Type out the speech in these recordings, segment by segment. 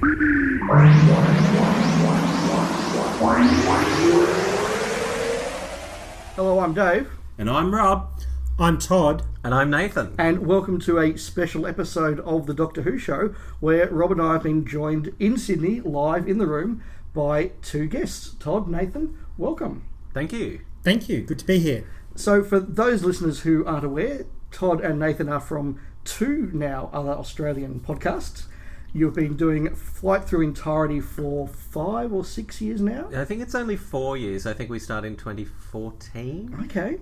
Hello, I'm Dave. And I'm Rob. I'm Todd. And I'm Nathan. And welcome to a special episode of the Doctor Who Show, where Rob and I have been joined in Sydney, live in the room, by two guests. Todd, Nathan, welcome. Thank you. Thank you. Good to be here. So for those listeners who aren't aware, Todd and Nathan are from two now other Australian podcasts. You've been doing Flight Through Entirety for 5 or 6 years now? I think it's only 4 years. I think we started in 2014. Okay.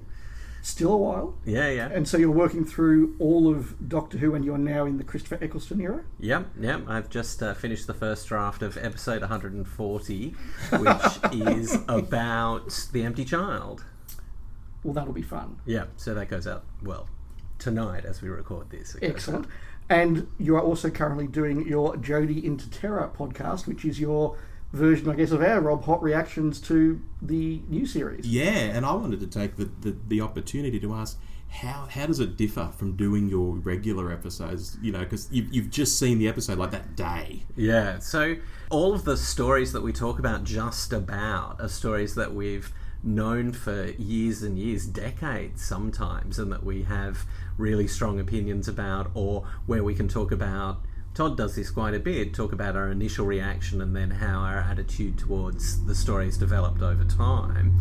Still a while. Yeah. And so you're working through all of Doctor Who and you're now in the Christopher Eccleston era? Yep. I've just finished the first draft of episode 140, which is about the empty child. Well, that'll be fun. Yeah, so that goes out, tonight as we record this. Excellent. And you are also currently doing your Jodie into Terror podcast, which is your version, I guess, of our Rob Hot reactions to the new series. Yeah, and I wanted to take the opportunity to ask, how does it differ from doing your regular episodes? You know, because you've just seen the episode like that day. Yeah, so all of the stories that we talk about just about are stories that we've known for years and years, decades sometimes, and that we have really strong opinions about, or where we can talk about, Todd does this quite a bit, talk about our initial reaction and then how our attitude towards the story has developed over time.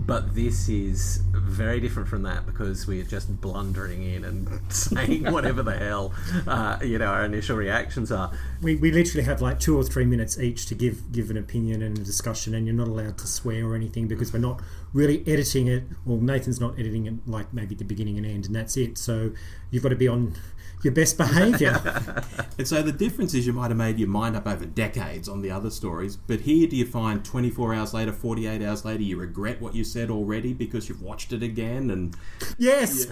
But this is very different from that because we're just blundering in and saying whatever the hell our initial reactions are. We literally have like 2 or 3 minutes each to give an opinion and a discussion, and you're not allowed to swear or anything because we're not really editing it. Well, Nathan's not editing it like maybe the beginning and end, and that's it. So you've got to be on your best behaviour. And so the difference is you might have made your mind up over decades on the other stories, but here do you find 24 hours later, 48 hours later, you regret what you said already because you've watched it again? And yes!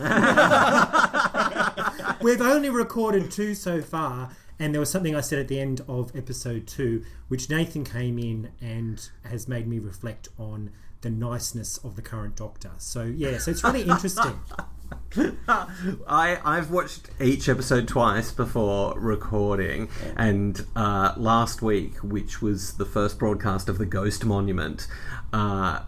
We've only recorded 2 so far, and there was something I said at the end of episode 2, which Nathan came in and has made me reflect on the niceness of the current Doctor. So it's really interesting. I've watched each episode twice before recording, and last week, which was the first broadcast of the Ghost Monument, I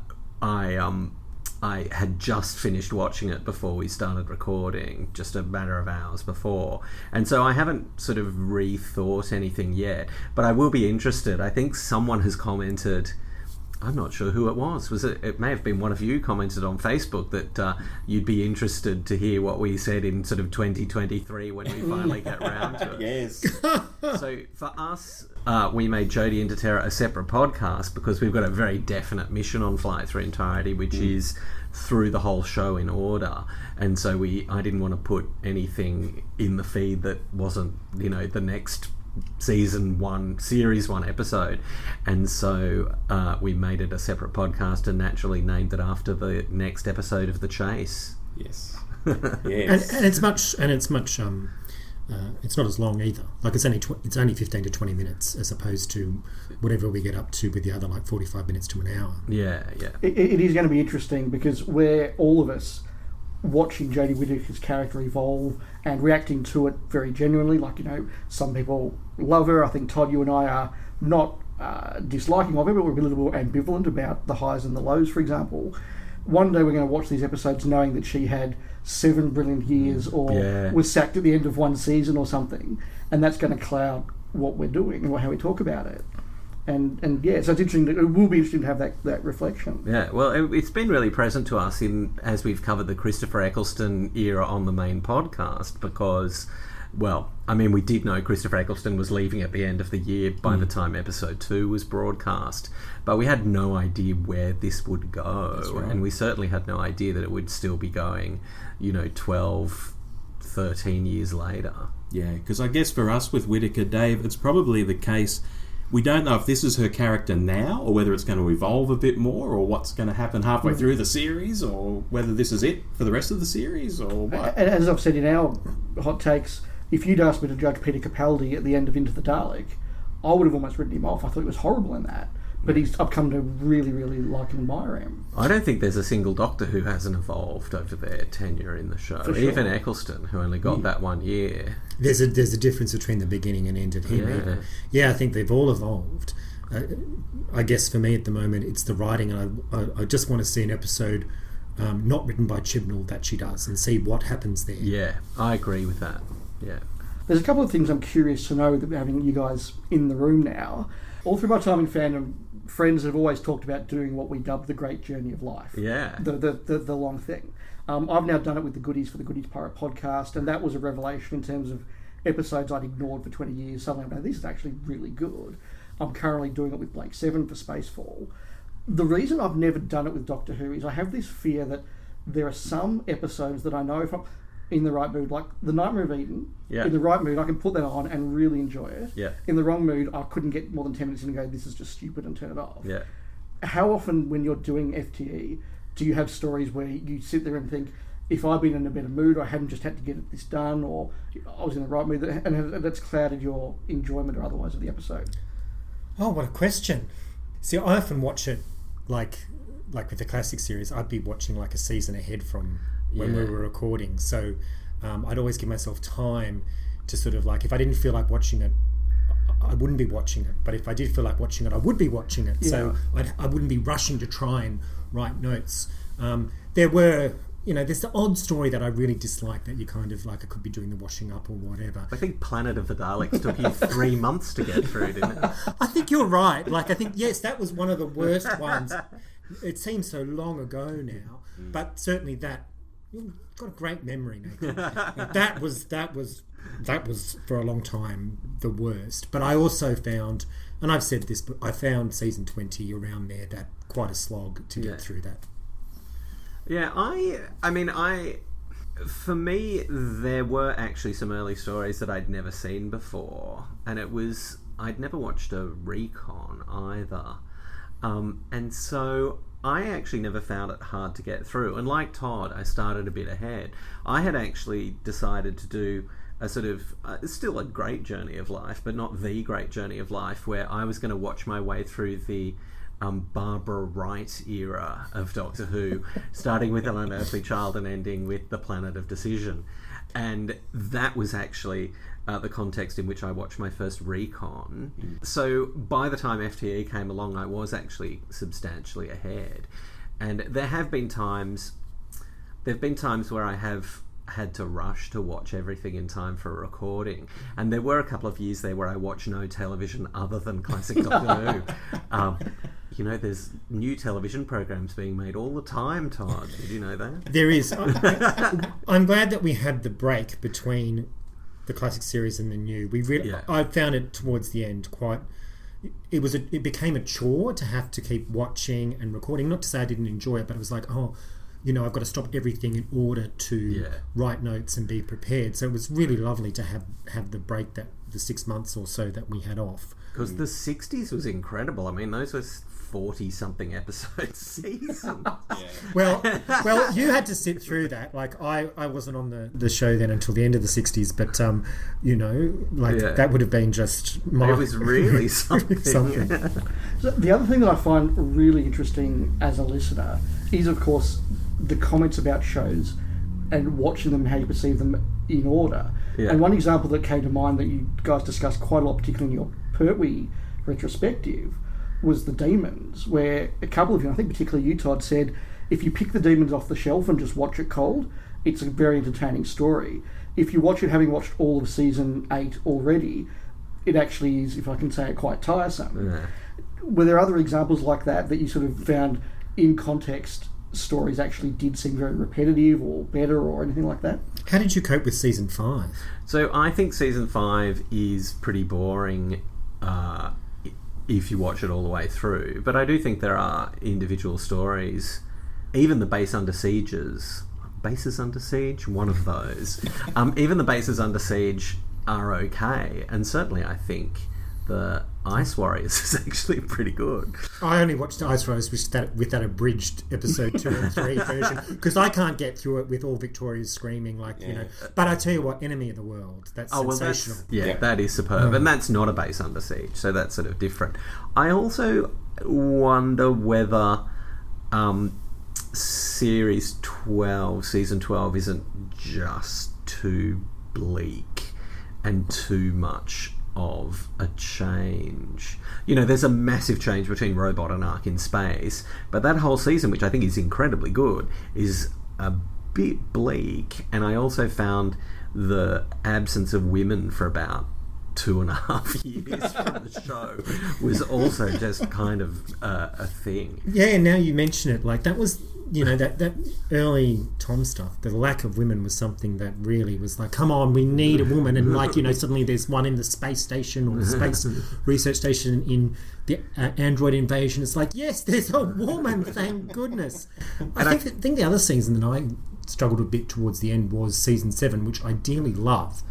had just finished watching it before we started recording, just a matter of hours before, and so I haven't sort of rethought anything yet, but I will be interested. I think someone has commented, I'm not sure who it was. It may have been one of you commented on Facebook that you'd be interested to hear what we said in sort of 2023 when we finally get round to it. Yes. So for us, we made Jodie into Terror a separate podcast because we've got a very definite mission on Flight Through Entirety, which is through the whole show in order. And so I didn't want to put anything in the feed that wasn't, the next season 1, series 1 episode, and so we made it a separate podcast and naturally named it after the next episode of The Chase. Yes. Yes. and it's much it's not as long either. Like it's only 15 to 20 minutes as opposed to whatever we get up to with the other, like 45 minutes to an hour. Yeah. It is going to be interesting because we're all of us watching Jodie Whittaker's character evolve and reacting to it very genuinely. Like, some people love her. I think, Todd, you and I are not disliking of her, but we're a little more ambivalent about the highs and the lows, for example. One day we're going to watch these episodes knowing that she had 7 brilliant years or was sacked at the end of 1 season or something, and that's going to cloud what we're doing and how we talk about it. And so it's interesting. It will be interesting to have that reflection. Yeah, well, it's been really present to us as we've covered the Christopher Eccleston era on the main podcast because, we did know Christopher Eccleston was leaving at the end of the year by the time episode 2 was broadcast, but we had no idea where this would go. That's right. And we certainly had no idea that it would still be going, 12, 13 years later. Yeah, because I guess for us with Whittaker, Dave, it's probably the case. We don't know if this is her character now or whether it's going to evolve a bit more or what's going to happen halfway through the series or whether this is it for the rest of the series or what. And as I've said in our hot takes, if you'd asked me to judge Peter Capaldi at the end of Into the Dalek, I would have almost written him off. I thought he was horrible in that. But I've come to really, really like and admire him. I don't think there's a single Doctor who hasn't evolved over their tenure in the show. For sure. Even Eccleston, who only got that 1 year. There's a difference between the beginning and end of him. Yeah. Yeah, I think they've all evolved. I guess for me at the moment, it's the writing, and I just want to see an episode not written by Chibnall that she does, and see what happens there. Yeah, I agree with that. Yeah. There's a couple of things I'm curious to know, that having you guys in the room now. All through my time in fandom, friends have always talked about doing what we dub the Great Journey of Life. Yeah. The long thing. I've now done it with the Goodies for the Goodies Pirate podcast, and that was a revelation in terms of episodes I'd ignored for 20 years. Suddenly I'm like, this is actually really good. I'm currently doing it with Blake 7 for Spacefall. The reason I've never done it with Doctor Who is I have this fear that there are some episodes that I know if I'm in the right mood, like The Nightmare of Eden, in the right mood, I can put that on and really enjoy it. Yeah. In the wrong mood, I couldn't get more than 10 minutes in and go, this is just stupid, and turn it off. Yeah. How often when you're doing FTE do you have stories where you sit there and think, if I'd been in a better mood, or I hadn't just had to get this done, or I was in the right mood, and that's clouded your enjoyment or otherwise of the episode? Oh, what a question. See, I often watch it like with the classic series, I'd be watching like a season ahead from when we were recording. So I'd always give myself time to sort of like, if I didn't feel like watching it, I wouldn't be watching it. But if I did feel like watching it, I would be watching it. Yeah. So I wouldn't be rushing to try and write notes. There were, there's the odd story that I really dislike that you kind of like, I could be doing the washing up or whatever. I think Planet of the Daleks took you 3 months to get through, didn't it? I think you're right. Like, I think, yes, that was one of the worst ones. It seems so long ago now, but certainly that, you've got a great memory, Nathan. that was for a long time the worst. But I also found, and I've said this, but I found season 20 around there that quite a slog to get through that. Yeah, for me, there were actually some early stories that I'd never seen before, and I'd never watched a recon either. And so I actually never found it hard to get through. And like Todd, I started a bit ahead. I had actually decided to do a sort of, still a great journey of life, but not the great journey of life, where I was going to watch my way through the Barbara Wright era of Doctor Who, starting with An Unearthly Child and ending with The Planet of Decision. And that was actually the context in which I watched my first recon. So by the time FTE came along, I was actually substantially ahead. And there have been times where I have had to rush to watch everything in time for a recording. And there were a couple of years there where I watched no television other than classic Doctor Who. There's new television programs being made all the time, Todd. Did you know that? There is. I'm glad that we had the break between the classic series and the new. I found it towards the end quite. It became a chore to have to keep watching and recording. Not to say I didn't enjoy it, but it was like, I've got to stop everything in order to write notes and be prepared. So it was really lovely to have the break, that the 6 months or so that we had off. Because the 60s was incredible. I mean, those were 40-something episode season. Well, you had to sit through that. Like, I wasn't on the show then until the end of the 60s, but, that would have been just... It was really something. So the other thing that I find really interesting as a listener is, of course, the comments about shows and watching them, how you perceive them in order. Yeah. And one example that came to mind that you guys discussed quite a lot, particularly in your Pertwee retrospective, was the demons, where a couple of you, I think particularly you, Todd, said if you pick the demons off the shelf and just watch it cold, it's a very entertaining story. If you watch it having watched all of season 8 already, it actually is, if I can say it, quite tiresome. Yeah. Were there other examples like that you sort of found in context stories actually did seem very repetitive or better or anything like that? How did you cope with season 5? So I think season 5 is pretty boring if you watch it all the way through. But I do think there are individual stories, even the Bases Under Siege, one of those. Even the Bases Under Siege are okay, and certainly I think the Ice Warriors is actually pretty good. I only watched Ice Rose with that abridged episode 2 and 3 version because I can't get through it with all Victoria's screaming But I tell you what, Enemy of the World, that's sensational. That is superb, and that's not a base under siege, so that's sort of different. I also wonder whether season 12 isn't just too bleak and too much of a change. There's a massive change between Robot and Ark in Space, but that whole season, which I think is incredibly good, is a bit bleak. And I also found the absence of women for about 2.5 years from the show was also just kind of a thing. Yeah, and now you mention it, that was, that early Tom stuff, the lack of women was something that really was come on, we need a woman, and suddenly there's one in the space station or the space research station in the android invasion. It's yes, there's a woman, thank goodness. I think the other season that I struggled a bit towards the end was season 7, which I dearly love.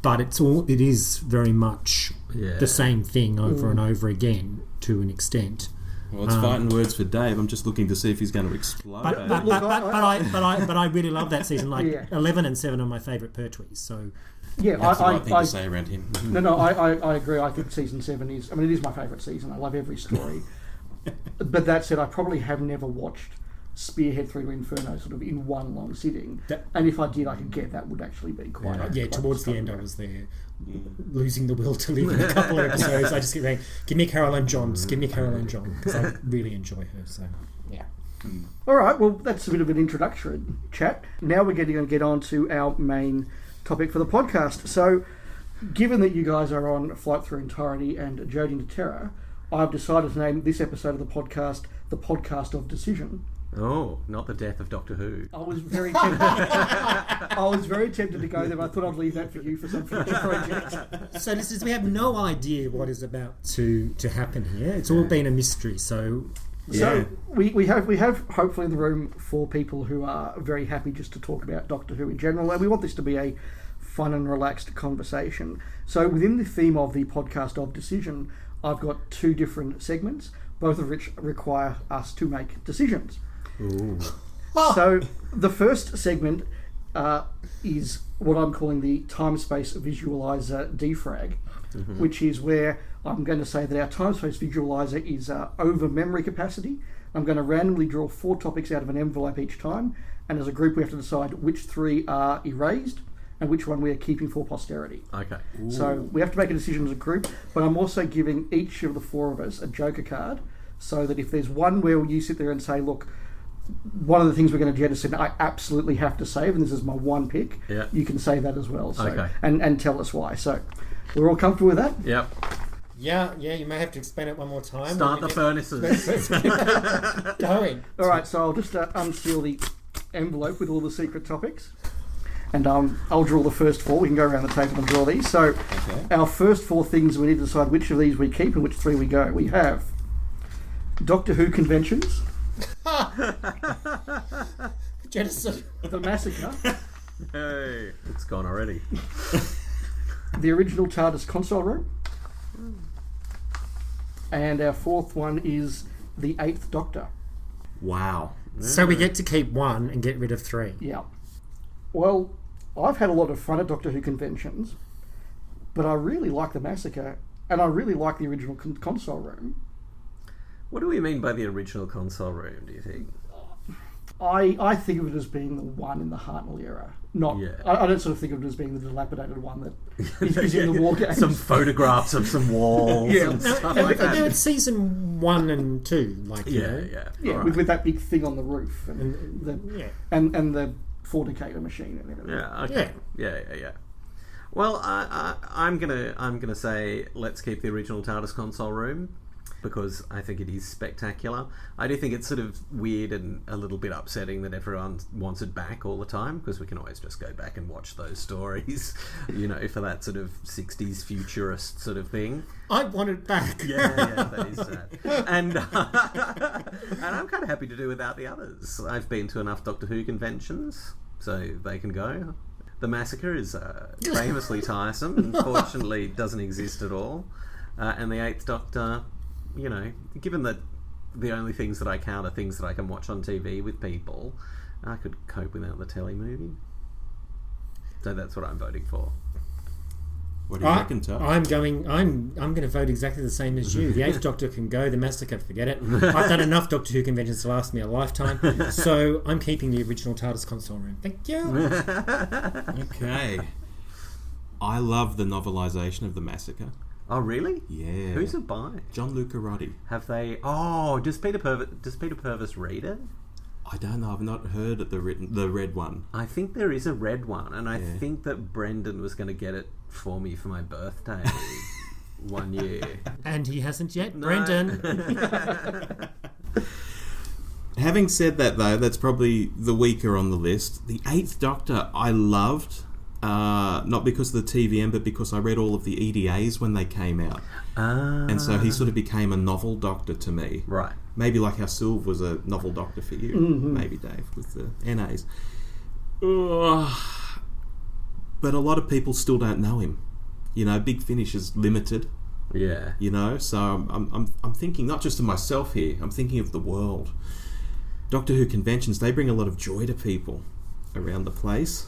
But it is very much the same thing over and over again to an extent. Well, it's fighting words for Dave. I'm just looking to see if he's going to explode. But I really love that season. 11 and 7 are my favourite Pertwees. So that's the right thing to say around him. No, I agree. I think season 7 is. I mean, it is my favourite season. I love every story. But that said, I probably have never watched Spearhead through to Inferno sort of in one long sitting, and if I did, I could get that would actually be quite. Towards the end, I was there, losing the will to live in a couple of episodes. I just kept saying, "Give me Caroline Johns, give me Caroline John," because I really enjoy her. So, yeah. All right, well, that's a bit of an introductory chat. Now we're going to get on to our main topic for the podcast. So, given that you guys are on Flight Through Entirety and Jodie into Terror, I've decided to name this episode of the podcast of Decision. Oh, not the death of Doctor Who. I was very tempted. I was very tempted to go there, but I thought I'd leave that for you for some future project. So listeners, we have no idea what is about to happen here. It's all been a mystery. So we have hopefully in the room 4 people who are very happy just to talk about Doctor Who in general, and we want this to be a fun and relaxed conversation. So within the theme of the podcast of Decision, I've got 2 different segments, both of which require us to make decisions. Ooh. So the first segment is what I'm calling the time-space visualizer defrag, which is where I'm going to say that our time-space visualizer is over memory capacity. I'm going to randomly draw 4 topics out of an envelope each time, and as a group we have to decide which 3 are erased and which one we are keeping for posterity. Okay. Ooh. So we have to make a decision as a group, but I'm also giving each of the 4 of us a joker card, so that if there's one where you sit there and say, look, one of the things we're going to jettison I absolutely have to save, and this is my one pick, you can say that as well. So, and tell us why. So we're all comfortable with that? Yep. Yeah, you may have to explain it one more time. Start the furnaces. Going. All right, so I'll just unseal the envelope with all the secret topics. And I'll draw the first 4. We can go around the table and draw these. So our first 4 things, we need to decide which of these we keep and which 3 we go. We have Doctor Who conventions. Jettison. The Massacre. Hey, it's gone already. The original TARDIS console room. And our 4th one is the 8th Doctor. Wow. So we get to keep 1 and get rid of 3. Yeah. Well, I've had a lot of fun at Doctor Who conventions, but I really like the Massacre, and I really like the original console room. What do we mean by the original console room, do you think? I think of it as being the one in the Hartnell era. I don't sort of think of it as being the dilapidated one that is in the war games. Some photographs of some walls and stuff like that. It's season 1 and 2. Right. with that big thing on the roof and the 4Decatur machine and everything. Yeah, okay. Yeah. Well, I'm gonna say let's keep the original TARDIS console room, because I think it is spectacular. I do think it's sort of weird and a little bit upsetting that everyone wants it back all the time, because we can always just go back and watch those stories, for that sort of 60s futurist sort of thing. I want it back. Yeah, that is sad. And I'm kind of happy to do without the others. I've been to enough Doctor Who conventions, so they can go. The Massacre is famously tiresome and fortunately doesn't exist at all. And the Eighth Doctor, you know, given that the only things that I count are things that I can watch on TV with people, I could cope without the telly movie. So that's what I'm voting for. What do you reckon, Todd? I'm going to vote exactly the same as you. The Eighth Doctor can go. The Massacre, forget it. I've done enough Doctor Who conventions to last me a lifetime. So I'm keeping the original TARDIS console room. Thank you. Okay. I love the novelisation of The Massacre. Oh, really? Yeah. Who's it by? John Luca Roddy. Have they... Oh, does Peter Purvis read it? I don't know. I've not heard of the red one. I think there is a red one, and I think that Brendan was going to get it for me for my birthday one year. And he hasn't yet. No. Brendan. Having said that, though, that's probably the weaker on the list. The Eighth Doctor I loved, not because of the TVM, but because I read all of the EDAs when they came out. And so he sort of became a novel Doctor to me. Right. Maybe like how Sylve was a novel Doctor for you. Maybe, Dave, with the NAs. But a lot of people still don't know him. You know, Big Finish is limited. Yeah. You know, so I'm thinking not just of myself here. I'm thinking of the world. Doctor Who conventions, they bring a lot of joy to people around the place.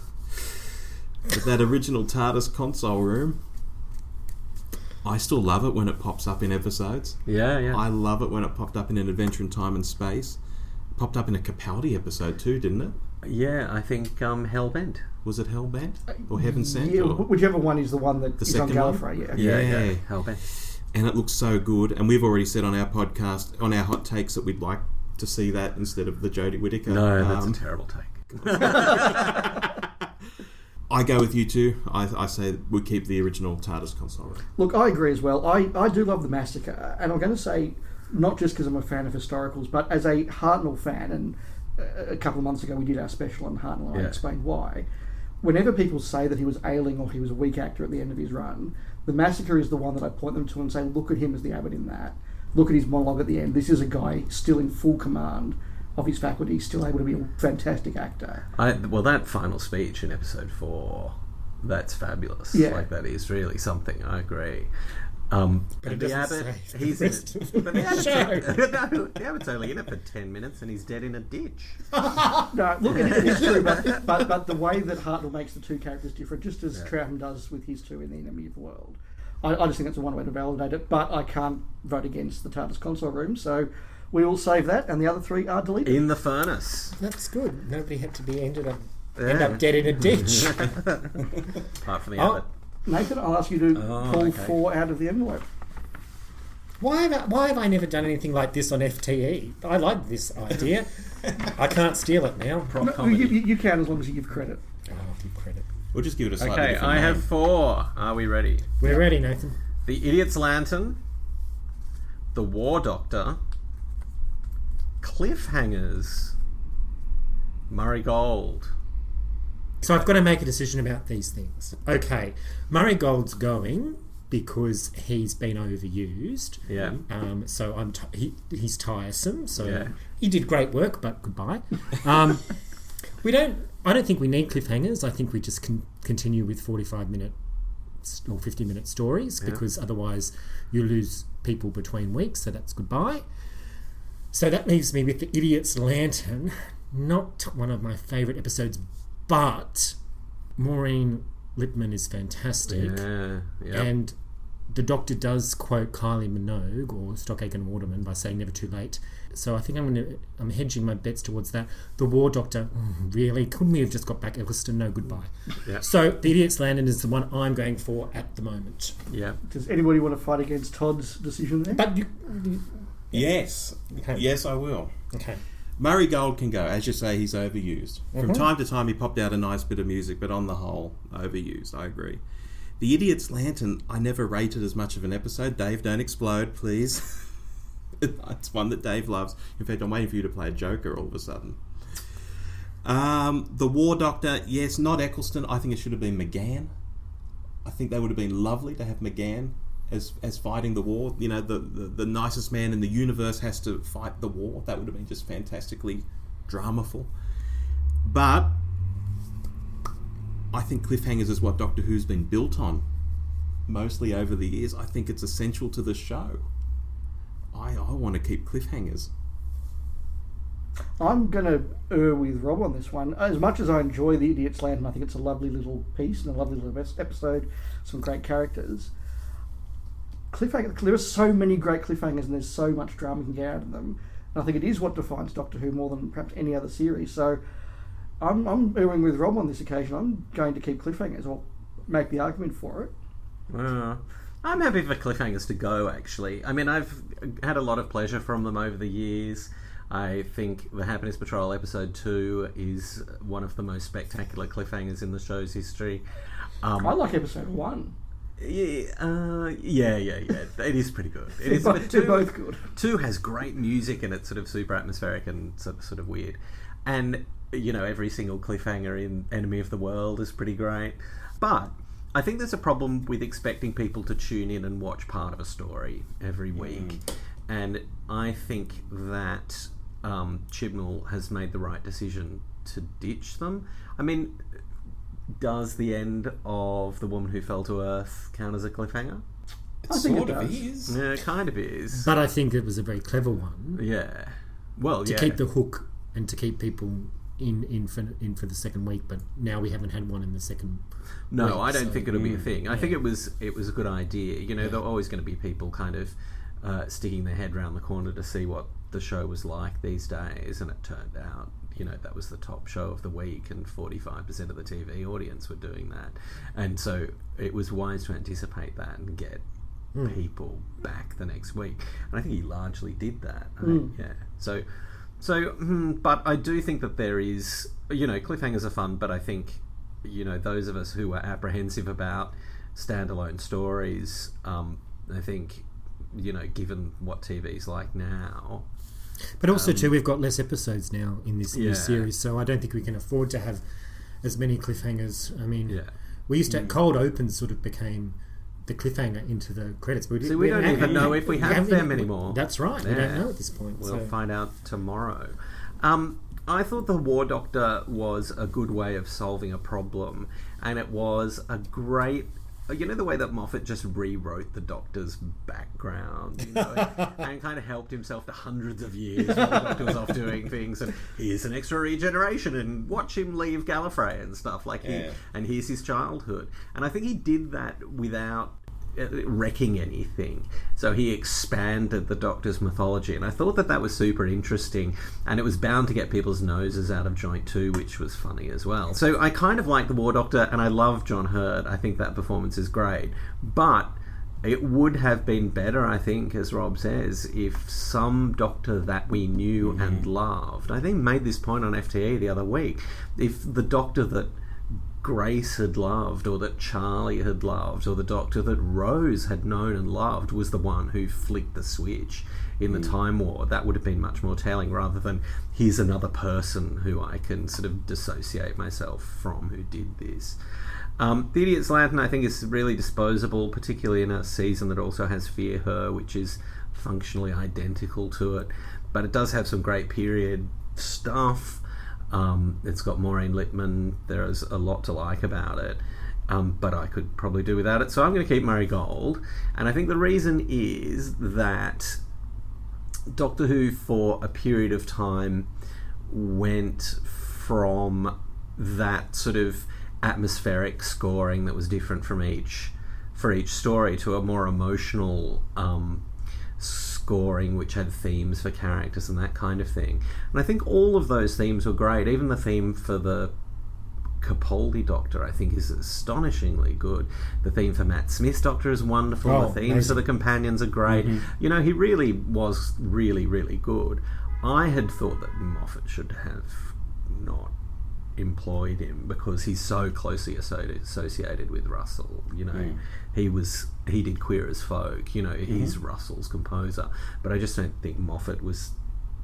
But that original TARDIS console room, I still love it when it pops up in episodes. Yeah, yeah. I love it when it popped up in An Adventure in Time and Space. It popped up in a Capaldi episode too, didn't it? Yeah, I think Hellbent. Was it Hellbent? Or Heaven Sent? Yeah, or whichever one is the one that the is on second one? Gallifrey, Yeah. Hellbent. And it looks so good. And we've already said on our podcast, on our hot takes, that we'd like to see that instead of the Jodie Whittaker. No, that's a terrible take. I go with you too. I say we keep the original TARDIS console room. Look, I agree as well. I do love The Massacre, and I'm going to say, not just because I'm a fan of historicals, but as a Hartnell fan, and a couple of months ago we did our special on Hartnell and I explained why. Whenever people say that he was ailing or he was a weak actor at the end of his run, The Massacre is the one that I point them to and say, look at him as the Abbot in that. Look at his monologue at the end. This is a guy still in full command of his faculties, still able to be a fantastic actor. Well, that final speech in episode 4, that's fabulous. Yeah. Like, that is really something. I agree. But and it the doesn't Abbot, say he's the in rest it. of the But the Abbot's, show. the Abbot's only in it for 10 minutes and he's dead in a ditch. No, look, it's true, but the way that Hartnell makes the two characters different, just as Troughton does with his two in The Enemy of the World, I just think that's one way to validate it, but I can't vote against the TARDIS console room, so we will save that, and the other 3 are deleted. In the furnace. That's good. Nobody had to be end up dead in a ditch. Apart from the Abbot. Nathan, I'll ask you to pull 4 out of the envelope. Why have I never done anything like this on FTE? I like this idea. I can't steal it now. Prop No, comedy. you can as long as you give credit. Oh, I'll give credit. We'll just give it a slightly Okay, different I name. have 4. Are we ready? We're ready, Nathan. The Idiot's Lantern, The War Doctor, Cliffhangers, Murray Gold. So I've got to make a decision about these things. Okay, Murray Gold's going because he's been overused. Yeah. So he's tiresome. So Yeah. he did great work, but goodbye. I don't think we need cliffhangers. I think we just continue with 45-minute or 50-minute stories because otherwise you lose people between weeks. So that's goodbye. So that leaves me with The Idiot's Lantern. Not one of my favourite episodes, but Maureen Lipman is fantastic. Yeah. And the Doctor does quote Kylie Minogue or Stockagan Waterman by saying never too late. So I think I'm hedging my bets towards that. The War Doctor, really? Couldn't we have just got back Eccleston? No, goodbye. Yeah. So The Idiot's Lantern is the one I'm going for at the moment. Yeah. Does anybody want to fight against Todd's decision there? But Yes. Okay. Yes, I will. Okay. Murray Gold can go. As you say, he's overused. From time to time, he popped out a nice bit of music, but on the whole, overused. I agree. The Idiot's Lantern, I never rated as much of an episode. Dave, don't explode, please. It's one that Dave loves. In fact, I'm waiting for you to play a Joker all of a sudden. The War Doctor, yes, not Eccleston. I think it should have been McGann. I think they would have been lovely to have McGann as fighting the war. You know, the nicest man in the universe has to fight the war. That would have been just fantastically dramaful. But I think cliffhangers is what Doctor Who's been built on. mostly over the years, I think it's essential to the show. I want to keep cliffhangers. I'm going to err with Rob on this one. As much as I enjoy The Idiot's Lantern, I think it's a lovely little piece and a lovely little episode, some great characters. There are so many great cliffhangers and there's so much drama you can get out of them. And I think it is what defines Doctor Who more than perhaps any other series. So I'm erring with Rob on this occasion. I'm going to keep cliffhangers, or make the argument for it. I'm happy for cliffhangers to go, actually. I mean, I've had a lot of pleasure from them over the years. I think the Happiness Patrol episode 2 is one of the most spectacular cliffhangers in the show's history. I like episode 1. Yeah. It is pretty good. They're both good. 2 has great music and it's sort of super atmospheric and sort of weird. And, every single cliffhanger in Enemy of the World is pretty great. But I think there's a problem with expecting people to tune in and watch part of a story every week. And I think that Chibnall has made the right decision to ditch them. I mean, does the end of The Woman Who Fell to Earth count as a cliffhanger? It sort of is. Yeah, it kind of is. But I think it was a very clever one. Yeah. Well, to keep the hook and to keep people in for the second week, but now we haven't had one in the second No, week, I don't think it'll be a thing. I think it was a good idea. There are always going to be people kind of sticking their head around the corner to see what the show was like these days, and it turned out that was the top show of the week and 45% of the TV audience were doing that, and so it was wise to anticipate that and get people back the next week, and I think he largely did that. But I do think that there is, cliffhangers are fun, but I think those of us who are apprehensive about standalone stories, I think given what TV's like now. But also, too, we've got less episodes now in this series, so I don't think we can afford to have as many cliffhangers. I mean, we used to... Cold Opens sort of became the cliffhanger into the credits. But we don't even know if we have them anymore. That's right. We don't know at this point. We'll find out tomorrow. I thought The War Doctor was a good way of solving a problem, and it was a great... the way that Moffat just rewrote the Doctor's background, and kind of helped himself to hundreds of years while the Doctor was off doing things, and here's an extra regeneration, and watch him leave Gallifrey and stuff, and here's his childhood. And I think he did that without wrecking anything. So he expanded the Doctor's mythology, and I thought that was super interesting, and it was bound to get people's noses out of joint too, which was funny as well. So I kind of like the War Doctor, and I love John Hurt. I think that performance is great, but it would have been better, I think, as Rob says, if some Doctor that we knew and loved, I think made this point on FTE the other week, if the Doctor that Grace had loved, or that Charlie had loved, or the Doctor that Rose had known and loved was the one who flicked the switch in the Time War, that would have been much more telling, rather than here's another person who I can sort of dissociate myself from who did this. The Idiot's Lantern, I think, is really disposable, particularly in a season that also has Fear Her, which is functionally identical to it, but it does have some great period stuff. It's got Maureen Lipman. There's a lot to like about it, but I could probably do without it. So I'm going to keep Murray Gold, and I think the reason is that Doctor Who, for a period of time, went from that sort of atmospheric scoring that was different for each story to a more emotional scoring which had themes for characters and that kind of thing. And I think all of those themes were great. Even the theme for the Capaldi Doctor, I think, is astonishingly good. The theme for Matt Smith's Doctor is wonderful. The themes for the companions are great. He really was really, really good. I had thought that Moffat should have not employed him because he's so closely associated with Russell. He did Queer as Folk. He's Russell's composer, but I just don't think Moffat was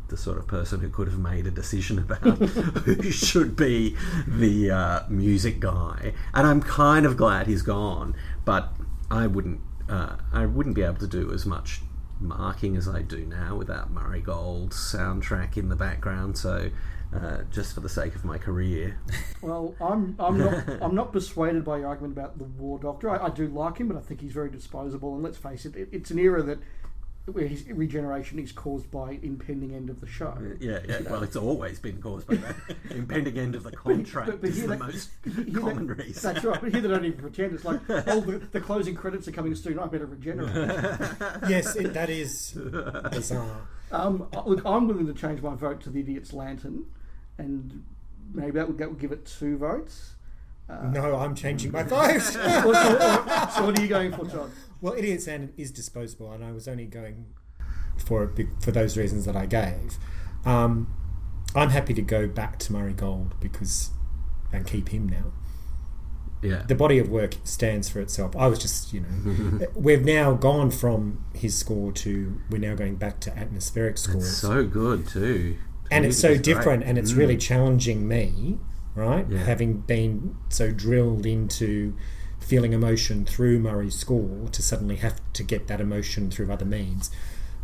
the sort of person who could have made a decision about who should be the music guy. And I'm kind of glad he's gone, but I wouldn't be able to do as much marking as I do now without Murray Gold's soundtrack in the background. So, just for the sake of my career. Well, I'm not persuaded by your argument about the War Doctor. I do like him, but I think he's very disposable. And let's face it, it's an era where his regeneration is caused by impending end of the show. Yeah. Well, it's always been caused by that impending end of the contract. But is the most common reason. That's right. But here they don't even pretend. It's like, the closing credits are coming soon. I better regenerate. Yes, that is bizarre. Look, I'm willing to change my vote to the Idiot's Lantern, and maybe that would give it 2 votes. No, I'm changing my vote. So what are you going for, Todd? Well, Idiot's Lantern is disposable, and I was only going for those reasons that I gave. I'm happy to go back to Murray Gold and keep him now. Yeah. The body of work stands for itself. I was just, we've now gone from his score to we're now going back to atmospheric scores. It's so good too. And it's so different, and it's really challenging me, right? Yeah. Having been so drilled into feeling emotion through Murray's score to suddenly have to get that emotion through other means.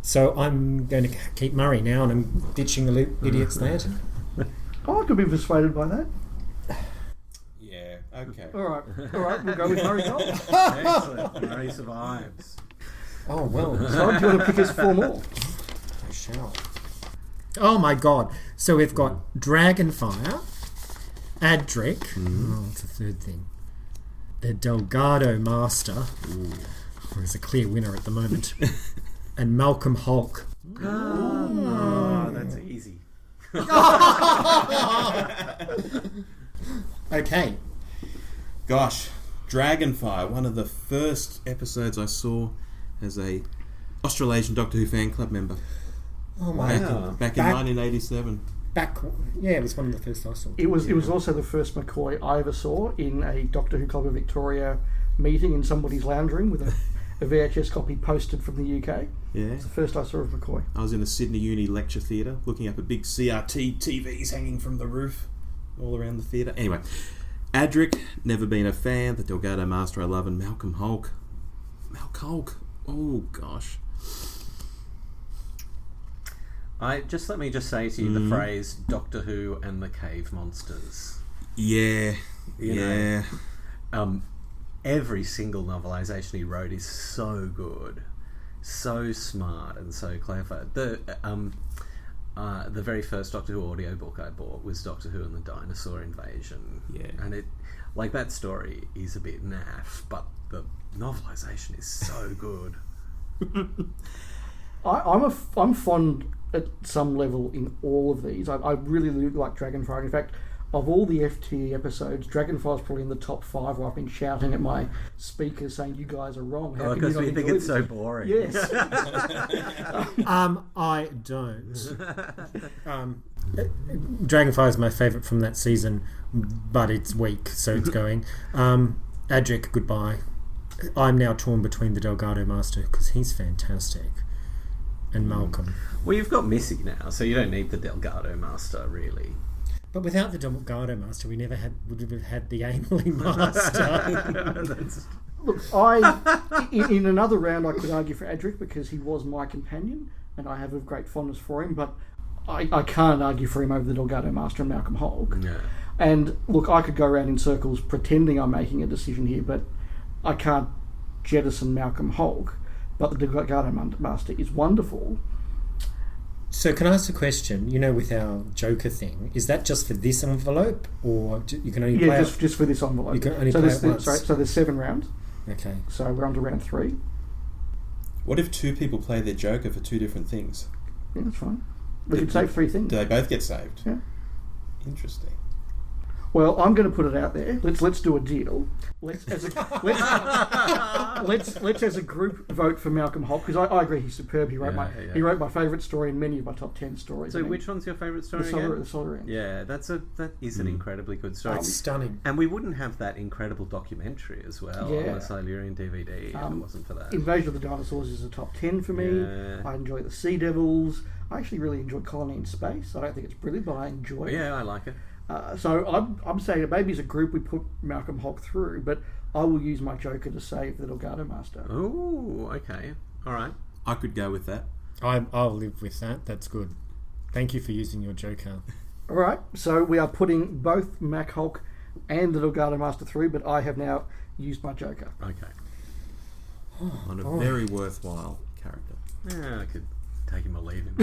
So I'm going to keep Murray now, and I'm ditching the Idiot's Lantern. Oh, I could be persuaded by that. Yeah, okay. All right, we'll go with Murray Gold. Excellent. Murray survives. Oh, well. Todd, do you want to pick us 4 more? I shall. Oh, my God. So we've got Dragonfire, Adric. Oh, it's a third thing. The Delgado Master. There's a clear winner at the moment. And Malcolm Hulk. Oh, that's easy. Okay. Gosh, Dragonfire, one of the first episodes I saw as a Australasian Doctor Who fan club member. Oh my Back in 1987. It was one of the first I saw. It was also the first McCoy I ever saw in a Doctor Who Club of Victoria meeting in somebody's lounge room with a VHS copy posted from the UK. Yeah. It's the first I saw of McCoy. I was in the Sydney Uni lecture theatre looking up at big CRT TVs hanging from the roof all around the theatre. Anyway, Adric, never been a fan. The Delgado Master I love, and Malcolm Hulk. Oh gosh. Let me say to you the phrase Doctor Who and the Cave Monsters. Yeah. You know, every single novelisation he wrote is so good, so smart and so clever. The very first Doctor Who audiobook I bought was Doctor Who and the Dinosaur Invasion. Yeah. And that story is a bit naff, but the novelisation is so good. I'm fond at some level in all of these. I really like Dragonfire. In fact, of all the FT episodes, Dragonfire's probably in the top 5 where I've been shouting at my speakers saying, you guys are wrong. How can Because you not we think enjoy it's this? so boring. Yes. I don't. Dragonfire is my favourite from that season, but it's weak, so it's going. Adric, goodbye. I'm now torn between the Delgado Master because he's fantastic, and Malcolm. Well, you've got Missy now, so you don't need the Delgado Master, really. But without the Delgado Master, we never would have had the Amelie Master. Look, in another round I could argue for Adric because he was my companion and I have a great fondness for him, but I can't argue for him over the Delgado Master and Malcolm Hulk. Yeah. And look, I could go around in circles pretending I'm making a decision here, but I can't jettison Malcolm Hulk. But the Delgado Master is wonderful. So can I ask a question? With our Joker thing, is that just for this envelope, or you can only play just for this envelope. You can only play it once. So there's 7 rounds. Okay. So we're on to round 3. What if 2 people play their Joker for 2 different things? Yeah, that's fine. We could save 3 things. Do they both get saved? Yeah. Interesting. Well, I'm going to put it out there. Let's do a deal. Let's as a group vote for Malcolm Hulk because I agree he's superb. He wrote my favourite story and many of my top 10 stories. So which one's your favourite story the again? The Solar End. Yeah, that is an incredibly good story. It's stunning. And we wouldn't have that incredible documentary as well Yeah. on the Silurian DVD if it wasn't for that. Invasion of the Dinosaurs is a top 10 for me. Yeah. I enjoy the Sea Devils. I actually really enjoy Colony in Space. I don't think it's brilliant, but I enjoy it. Yeah, I like it. So I'm saying that maybe as a group we put Malcolm Hulk through, but I will use my Joker to save the Delgado Master. Oh, okay. All right. I could go with that. I'll live with that. That's good. Thank you for using your Joker. All right, so we are putting both Mac Hulk and the Delgado Master through, but I have now used my Joker. Okay. On a very worthwhile character. Yeah, I could take him or leave him.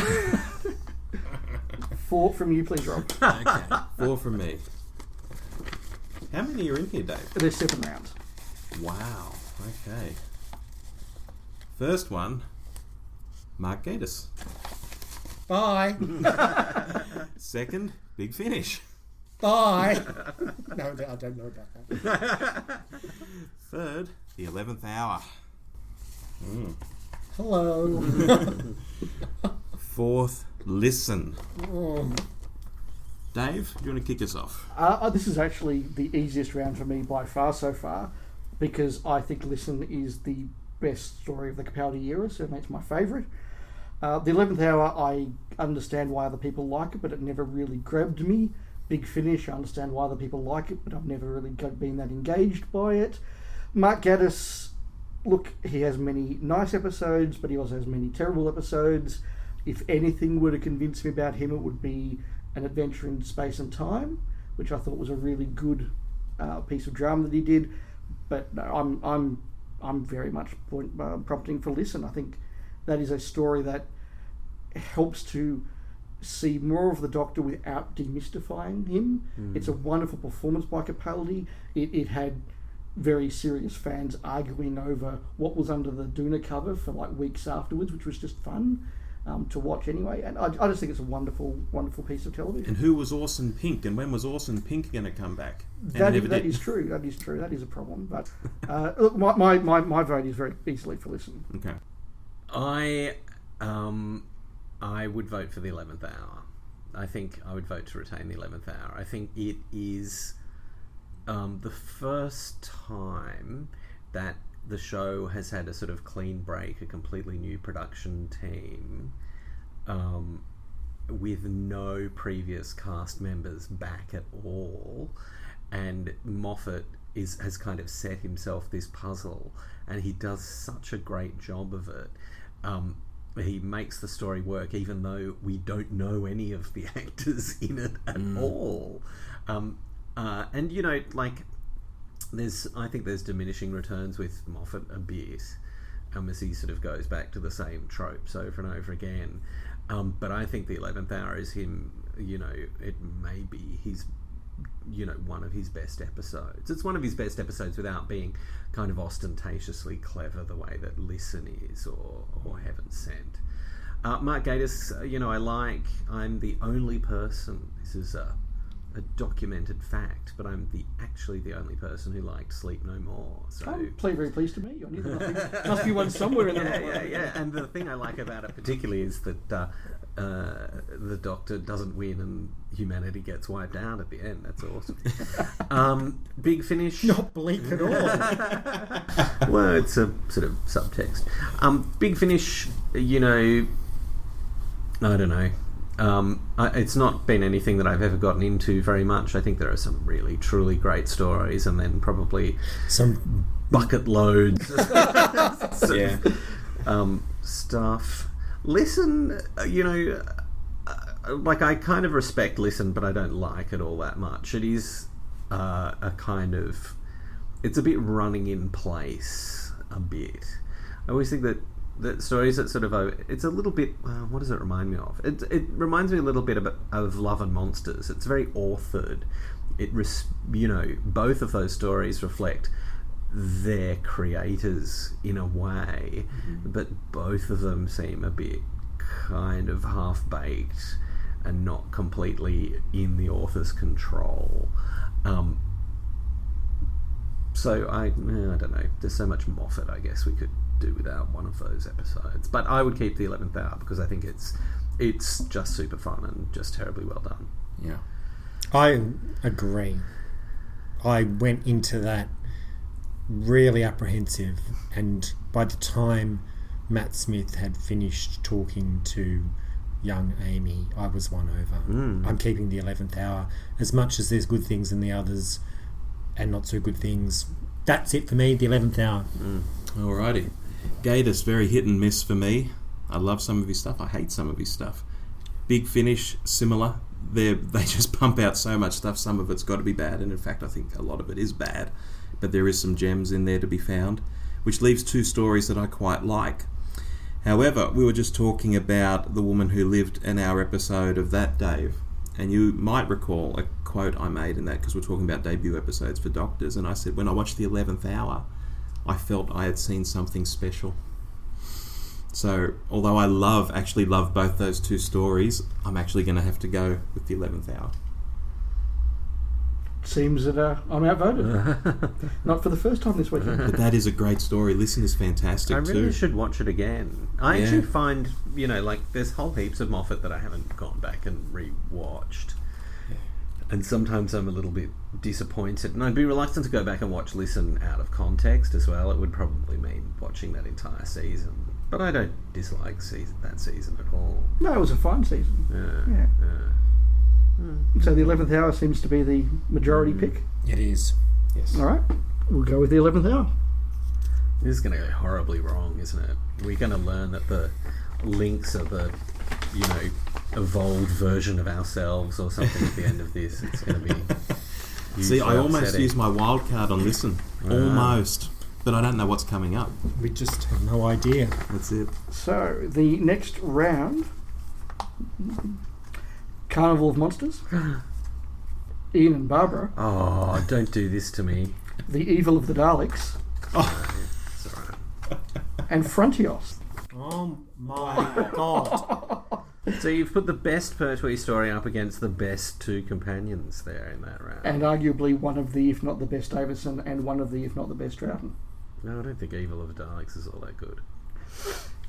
4 from you, please, Rob. Okay, 4 from me. How many are in here, Dave? There's 7 rounds. Wow. Okay. First one, Mark Gatiss. Bye. Second, Big Finish. Bye. No, I don't know about that. Third, The 11th Hour. Hello. Fourth, Listen. Oh. Dave, do you want to kick us off? This is actually the easiest round for me by far so far, because I think Listen is the best story of the Capaldi era, certainly it's my favourite. The 11th Hour, I understand why other people like it, but it never really grabbed me. Big Finish, I understand why other people like it, but I've never really been that engaged by it. Mark Gatiss, look, he has many nice episodes, but he also has many terrible episodes. If anything were to convince me about him, it would be An Adventure in Space and Time, which I thought was a really good piece of drama that he did. But no, I'm very much prompting for Listen. I think that is a story that helps to see more of the Doctor without demystifying him. It's a wonderful performance by Capaldi. It had very serious fans arguing over what was under the Duna cover for like weeks afterwards, which was just fun to watch anyway. And I just think it's a wonderful, wonderful piece of television. And who was Orson Pink? And when was Orson Pink going to come back? That is true. That is true. That is a problem. But look, my vote is very easily for Listen. Okay. I would vote for the 11th Hour. I think I would vote to retain the 11th Hour. I think it is the first time that the show has had a sort of clean break, a completely new production team, with no previous cast members back at all, and Moffat has kind of set himself this puzzle, and he does such a great job of it. He makes the story work even though we don't know any of the actors in it at all. And you know, like, I think there's diminishing returns with Moffat a bit, as he sort of goes back to the same tropes over and over again. But I think the 11th Hour is him, you know, it may be his, you know, one of his best episodes. It's one of his best episodes without being kind of ostentatiously clever the way that Listen is, or Heaven Sent. Mark Gatiss, you know, I'm the only person, this is a documented fact, but I'm actually the only person who liked Sleep No More. So I'm very pleased to meet you. I knew there must be one somewhere in there. Yeah. And the thing I like about it particularly is that the Doctor doesn't win and humanity gets wiped out at the end. That's awesome. Big Finish. Not bleak at all. Well, it's a sort of subtext. Big Finish, you know, I don't know. It's not been anything that I've ever gotten into very much. I think there are some really, truly great stories, and then probably some bucket loads Yeah. Stuff. Listen, you know, like, I kind of respect Listen, but I don't like it all that much. It is a kind of... It's a bit running in place, a bit. I always think that stories that sort of... It's a little bit... what does it remind me of? It reminds me a little bit of Love and Monsters. It's very authored. You know, both of those stories reflect their creators in a way, but both of them seem a bit kind of half-baked and not completely in the author's control. So I don't know. There's so much Moffat, I guess we could do without one of those episodes. But I would keep the 11th Hour because I think it's just super fun and just terribly well done. Yeah. I agree. I went into that really apprehensive, and by the time Matt Smith had finished talking to young Amy, I was won over. I'm keeping the 11th Hour. As much as there's good things in the others and not so good things, that's it for me, the 11th Hour. Alrighty. Gatiss, very hit and miss for me. I love some of his stuff. I hate some of his stuff. Big Finish, similar. They just pump out so much stuff. Some of it's got to be bad, and in fact I think a lot of it is bad, but there is some gems in there to be found, which leaves 2 stories that I quite like. However, we were just talking about The Woman Who Lived in our episode of that, Dave, and you might recall a quote I made in that, because we're talking about debut episodes for Doctors, and I said when I watched The 11th Hour I felt I had seen something special. So, although I actually love both those 2 stories, I'm actually going to have to go with The 11th Hour. Seems that I'm outvoted. Not for the first time this weekend. But that is a great story. Listen is fantastic too. I really should watch it again. I actually find, there's whole heaps of Moffat that I haven't gone back and re-watched. And sometimes I'm a little bit disappointed. And I'd be reluctant to go back and watch Listen out of context as well. It would probably mean watching that entire season. But I don't dislike that season at all. No, it was a fine season. So the 11th Hour seems to be the majority pick. It is. Yes. All right. We'll go with the 11th Hour. This is going to go horribly wrong, isn't it? We're going to learn that the links are the, evolved version of ourselves or something at the end of this. It's going to be... See, I almost used my wild card on Listen. Almost. But I don't know what's coming up. We just have no idea. That's it. So, the next round... Carnival of Monsters. Ian and Barbara. Oh, don't do this to me. The Evil of the Daleks. Oh. It's all right. And Frontios. Oh my god. So you've put the best Pertwee story up against the best 2 companions there in that round. And arguably one of the, if not the best, Davison, and one of the, if not the best, Troughton. No, I don't think Evil of the Daleks is all that good.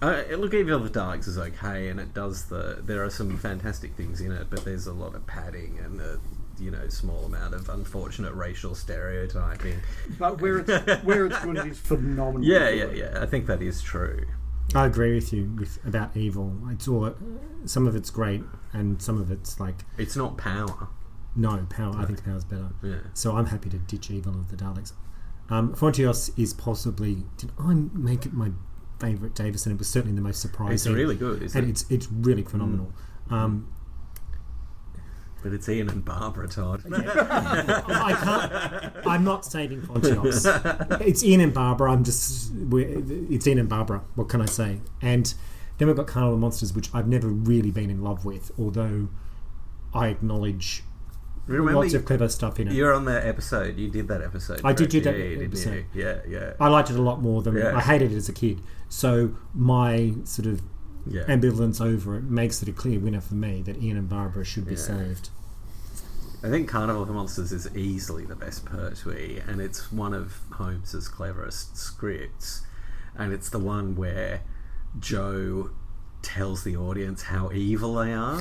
Look, Evil of the Daleks is okay, and it does there are some fantastic things in it, but there's a lot of padding and a small amount of unfortunate racial stereotyping. But where it's good, it is phenomenal. Yeah. I think that is true. I agree with you about Evil. It's all some of it's great, and some of it's like it's not Power. No, Power. I think Power's better. Yeah. So I'm happy to ditch Evil of the Daleks. Frontios is possibly. Did I make it my favourite Davison? It was certainly the most surprising. It's really good, isn't it? It's really phenomenal. But it's Ian and Barbara, Todd. I can't. I'm not saving Frontios. It's Ian and Barbara. It's Ian and Barbara. What can I say? And then we've got Carnival of Monsters, which I've never really been in love with, although I acknowledge lots of clever stuff in it. You're on that episode. You did that episode. I did do that episode. Didn't you? Yeah. I liked it a lot more than I hated it as a kid. So my sort of ambivalence over it makes it a clear winner for me that Ian and Barbara should be saved. I think Carnival of the Monsters is easily the best Pertwee, and it's one of Holmes's cleverest scripts, and it's the one where Joe tells the audience how evil they are.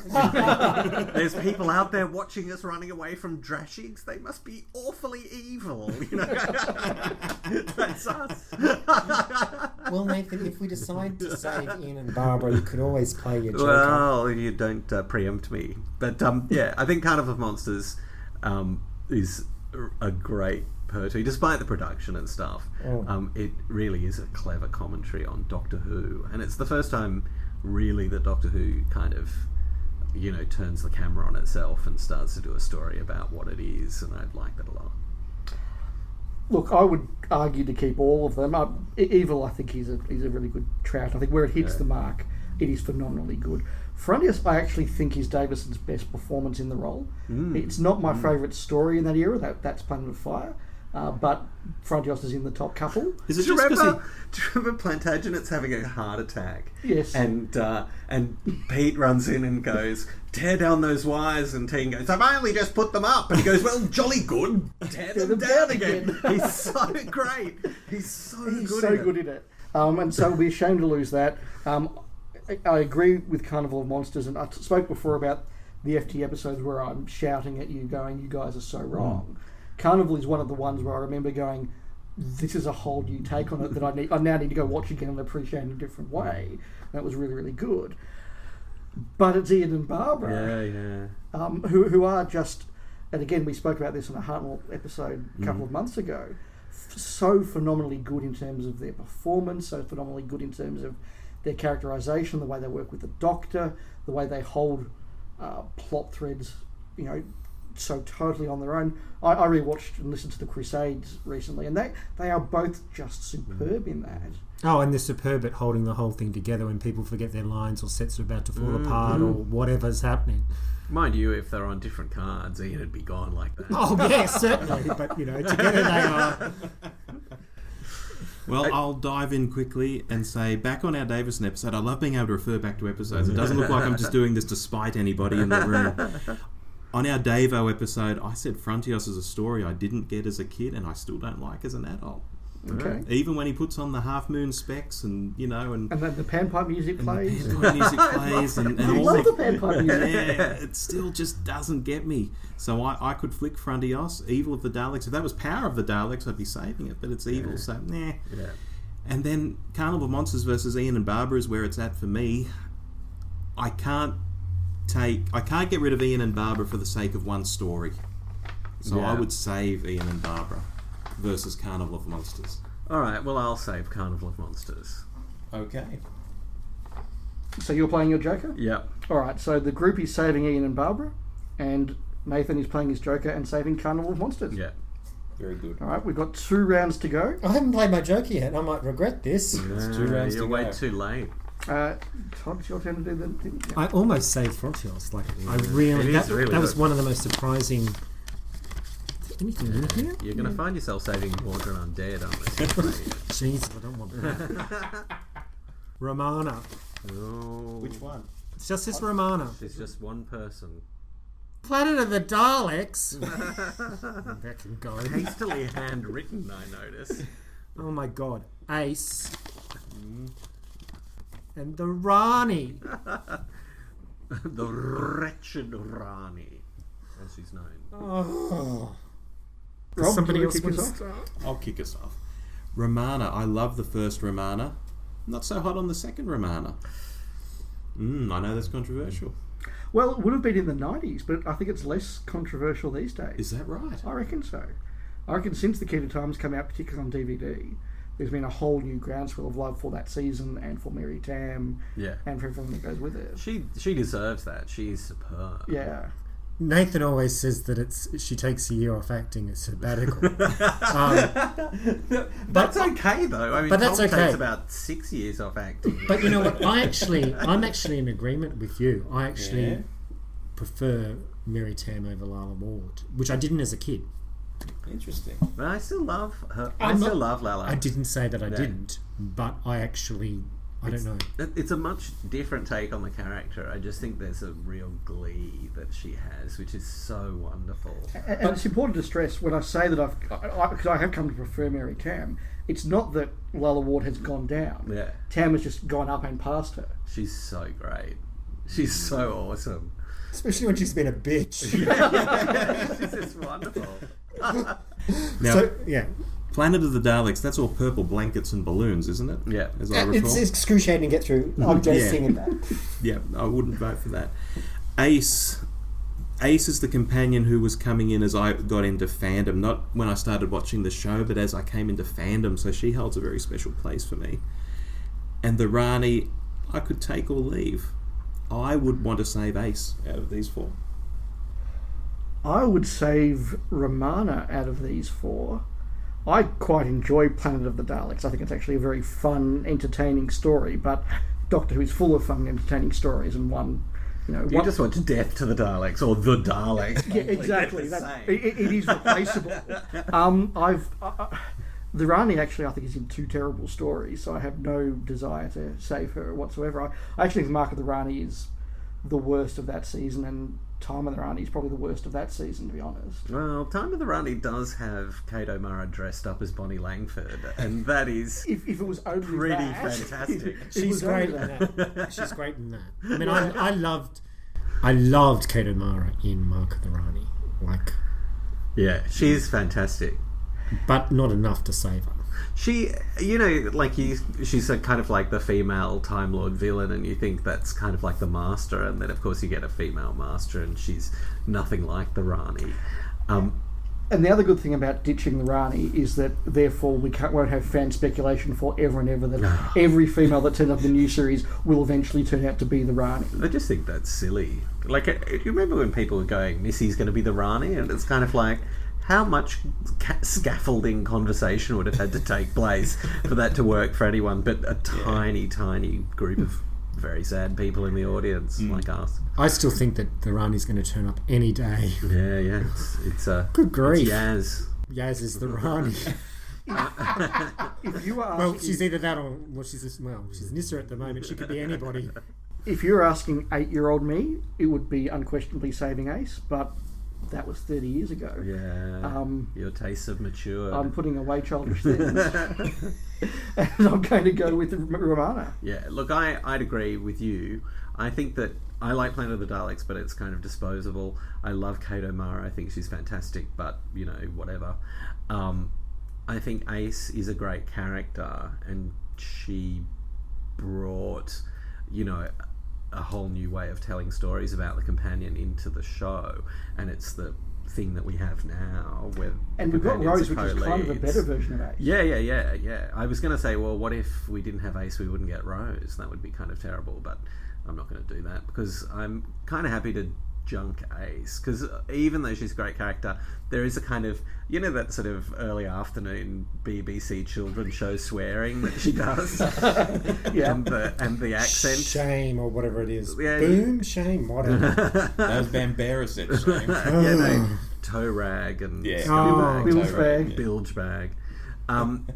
There's people out there watching us running away from Drashigs. They must be awfully evil. That's us. Well, Nathan, if we decide to save Ian and Barbara, you could always play your Joker. Well, you don't preempt me. But I think Carnival of Monsters is a great Pertwee, despite the production and stuff. It really is a clever commentary on Doctor Who, and it's the first time really that Doctor Who kind of turns the camera on itself and starts to do a story about what it is, and I like that a lot. Look, I would argue to keep all of them. Evil, I think he's a really good trout. I think where it hits the mark, it is phenomenally good. Frontios, I actually think, is Davison's best performance in the role. It's not my favourite story in that era. That's Planet of Fire. But Frontios is in the top couple. Do you remember Plantagenet's having a heart attack? Yes. And Pete runs in and goes, tear down those wires, and Teen goes, I've only just put them up. And he goes, well, jolly good. Tear them down again. He's so great. He's so good in it. And so we'll be ashamed to lose that. I agree with Carnival of Monsters, and I spoke before about the FT episodes where I'm shouting at you going, you guys are so wrong. Carnival is one of the ones where I remember going, this is a whole new take on it that I now need to go watch again and appreciate in a different way. That was really, really good. But it's Ian and Barbara, who are just, and again we spoke about this in a Hartnell episode a couple of months ago, so phenomenally good in terms of their performance, so phenomenally good in terms of their characterization, the way they work with the Doctor, the way they hold plot threads, so totally on their own. I rewatched and listened to the Crusades recently, and they are both just superb in that. Oh, and they're superb at holding the whole thing together when people forget their lines or sets are about to fall apart or whatever's happening. Mind you, if they're on different cards, Ian would be gone like that. Oh, yeah, certainly. But, together they are. Well, I'll dive in quickly and say, back on our Davison episode, I love being able to refer back to episodes. It doesn't look like I'm just doing this to spite anybody in the room. On our Davo episode, I said Frontios is a story I didn't get as a kid and I still don't like as an adult. Okay. Even when he puts on the half moon specs and and then the panpipe music plays. The panpipe music plays and I all love the panpipe music. Yeah, it still just doesn't get me. So I could flick Frontios, Evil of the Daleks. If that was Power of the Daleks, I'd be saving it, but it's Evil, so nah. Yeah. And then Carnival of Monsters versus Ian and Barbara is where it's at for me. I can't get rid of Ian and Barbara for the sake of one story. So I would save Ian and Barbara versus Carnival of Monsters. Alright, well, I'll save Carnival of Monsters. Okay. So you're playing your Joker? Yep. Alright, so the group is saving Ian and Barbara, and Nathan is playing his Joker and saving Carnival of Monsters. Yeah. Very good. Alright, we've got 2 rounds to go. I haven't played my Joker yet. I might regret this. It's 2 rounds You're to way go. too late. Todd, it's your turn to do the... I almost saved Frontios. I really... It is really that was good. one of the most surprising... Anything in here? You're going to find yourself saving Mordred Undead, aren't you? Jesus, I don't want that. Romana. Oh. Which one? It's just this Romana. She's just one person. Planet of the Daleks. That can go. Hastily handwritten, I notice. Oh my god. Ace. And the Rani. The wretched Rani, as she's known. Oh. Rob, Somebody do you else kick us wants off? I'll kick us off. Romana. I love the first Romana. Not so hot on the second Romana. I know that's controversial. Well, it would have been in the 90s, but I think it's less controversial these days. Is that right? I reckon so. I reckon since The Key to Time's come out, particularly on DVD, there's been a whole new groundswell of love for that season and for Mary Tam and for everything that goes with it. She deserves that. She's superb. Yeah. Nathan always says that she takes a year off acting, it's sabbatical. That's okay though. I mean, but that's Tom okay. takes about 6 years off acting. But you know what? I'm actually in agreement with you. I actually prefer Mary Tam over Lala Ward, which I didn't as a kid. Interesting. But I still love her. I still love Lala. I didn't say that I didn't, but I don't know. It's a much different take on the character. I just think there's a real glee that she has, which is so wonderful. And it's important to stress when I say that because I have come to prefer Mary Tam, it's not that Lala Ward has gone down. Yeah. Tam has just gone up and past her. She's so great. She's so awesome. Especially when she's been a bitch. She's just wonderful. Now, Planet of the Daleks, that's all purple blankets and balloons, isn't it? Yeah. As I recall. It's excruciating to get through. I'm just singing that. Yeah, I wouldn't vote for that. Ace is the companion who was coming in as I got into fandom, not when I started watching the show, but as I came into fandom, so she holds a very special place for me. And the Rani, I could take or leave. I would want to save Ace out of these 4. I would save Romana out of these 4. I quite enjoy Planet of the Daleks. I think it's actually a very fun, entertaining story, but Doctor Who is full of fun, entertaining stories, and You just want death to the Daleks, or the Daleks. Yeah, exactly. It is replaceable. The Rani actually, I think, is in 2 terrible stories, so I have no desire to save her whatsoever. I actually think Mark of the Rani is the worst of that season, and Time of the Rani is probably the worst of that season, to be honest. Well, Time of the Rani does have Kate O'Mara dressed up as Bonnie Langford, and that is if it was only pretty that, fantastic. She's great in that. She's great in that. I mean, I loved Kate O'Mara in Mark of the Rani. Yeah, she's fantastic. But not enough to save her. She, she's a kind of like the female Time Lord villain, and you think that's kind of like the Master, and then of course you get a female Master, and she's nothing like the Rani. And the other good thing about ditching the Rani is that therefore won't have fan speculation forever and ever that every female that turns up in the new series will eventually turn out to be the Rani. I just think that's silly. Like, you remember when people were going, Missy's going to be the Rani? And it's kind of like, how much scaffolding conversation would have had to take place for that to work for anyone but a tiny, tiny group of very sad people in the audience like us. I still think that the Rani's going to turn up any day. Yeah. It's Good grief. It's Yaz. Yaz is the Rani. If you are Well, she's either that or she's Nissa at the moment. She could be anybody. If you're asking 8-year-old me, it would be unquestionably Saving Ace, but that was 30 years ago. Yeah. Your tastes have matured. I'm putting away childish things. And I'm going to go with Romana. Yeah, look, I'd agree with you. I think that I like Planet of the Daleks, but it's kind of disposable. I love Kate O'Mara. I think she's fantastic, but, you know, whatever. I think Ace is a great character, and she brought, you know, a whole new way of telling stories about the companion into the show, and it's the thing that we have now where and we've got Rose, which is kind of a better version of Ace. Yeah. I was going to say, well, what if we didn't have Ace, we wouldn't get Rose? That would be kind of terrible, but I'm not going to do that because I'm kind of happy to junk Ace, because even though she's a great character, there is a kind of, you know, that sort of early afternoon BBC children's show swearing that she does. Yeah. and the accent, Shame or whatever it is. Yeah. Boom, shame, whatever. That was Bambera said shame. yeah, no, toe rag and Yeah. Bilge bag. bilge bag. And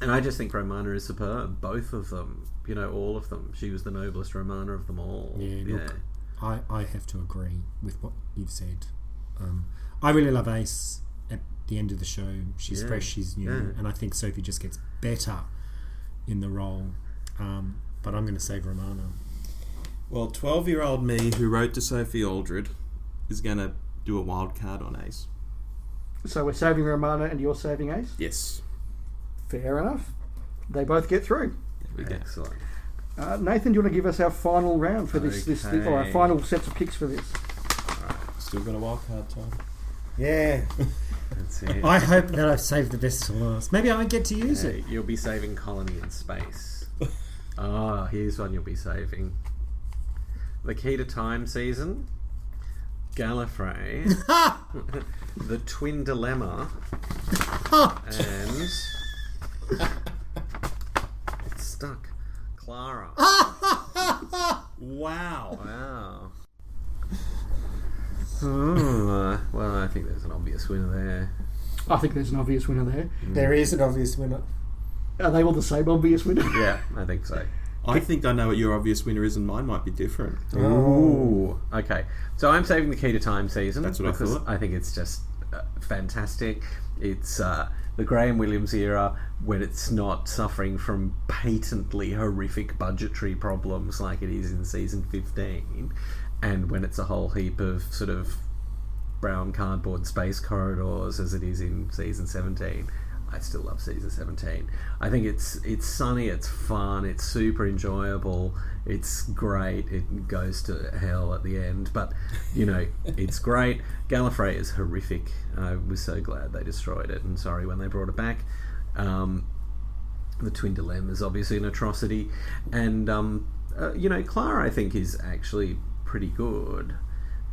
I just think Romana is superb, both of them, you know, all of them. She was the noblest Romana of them all. Yeah, look, I have to agree with what you've said. I really love Ace at the end of the show. She's fresh, she's new, and I think Sophie just gets better in the role. But I'm going to save Romana. Well, 12-year-old me who wrote to Sophie Aldred is going to do a wild card on Ace. So we're saving Romana and you're saving Ace? Yes. Fair enough. They both get through. Excellent. Nathan, do you want to give us our final round for this or our final sets of picks for this? Still got a wild card, Todd. Yeah. That's it. I hope that I've saved the best to last. Maybe I get to use it. You'll be saving Colony in Space. Here's one you'll be saving. The Key to Time season, Gallifrey, The Twin Dilemma, and it's stuck. Clara. Wow. Well, I think there's an obvious winner there. I think there's an obvious winner there. There is an obvious winner. Are they all the same obvious winner? Yeah, I think so. I think I know what your obvious winner is, and mine might be different. Ooh. Okay. So I'm saving The Key to Time season. That's what I because thought. I think it's just fantastic. It's the Graham Williams era when it's not suffering from patently horrific budgetary problems like it is in season 15, and when it's a whole heap of sort of brown cardboard space corridors as it is in season 17. I still love season 17. I think it's sunny, it's fun, it's super enjoyable, it's great. It goes to hell at the end, but you know, it's great. Gallifrey is horrific. I was so glad they destroyed it, and sorry when they brought it back. The Twin Dilemma is obviously an atrocity, and you know, Clara I think is actually pretty good.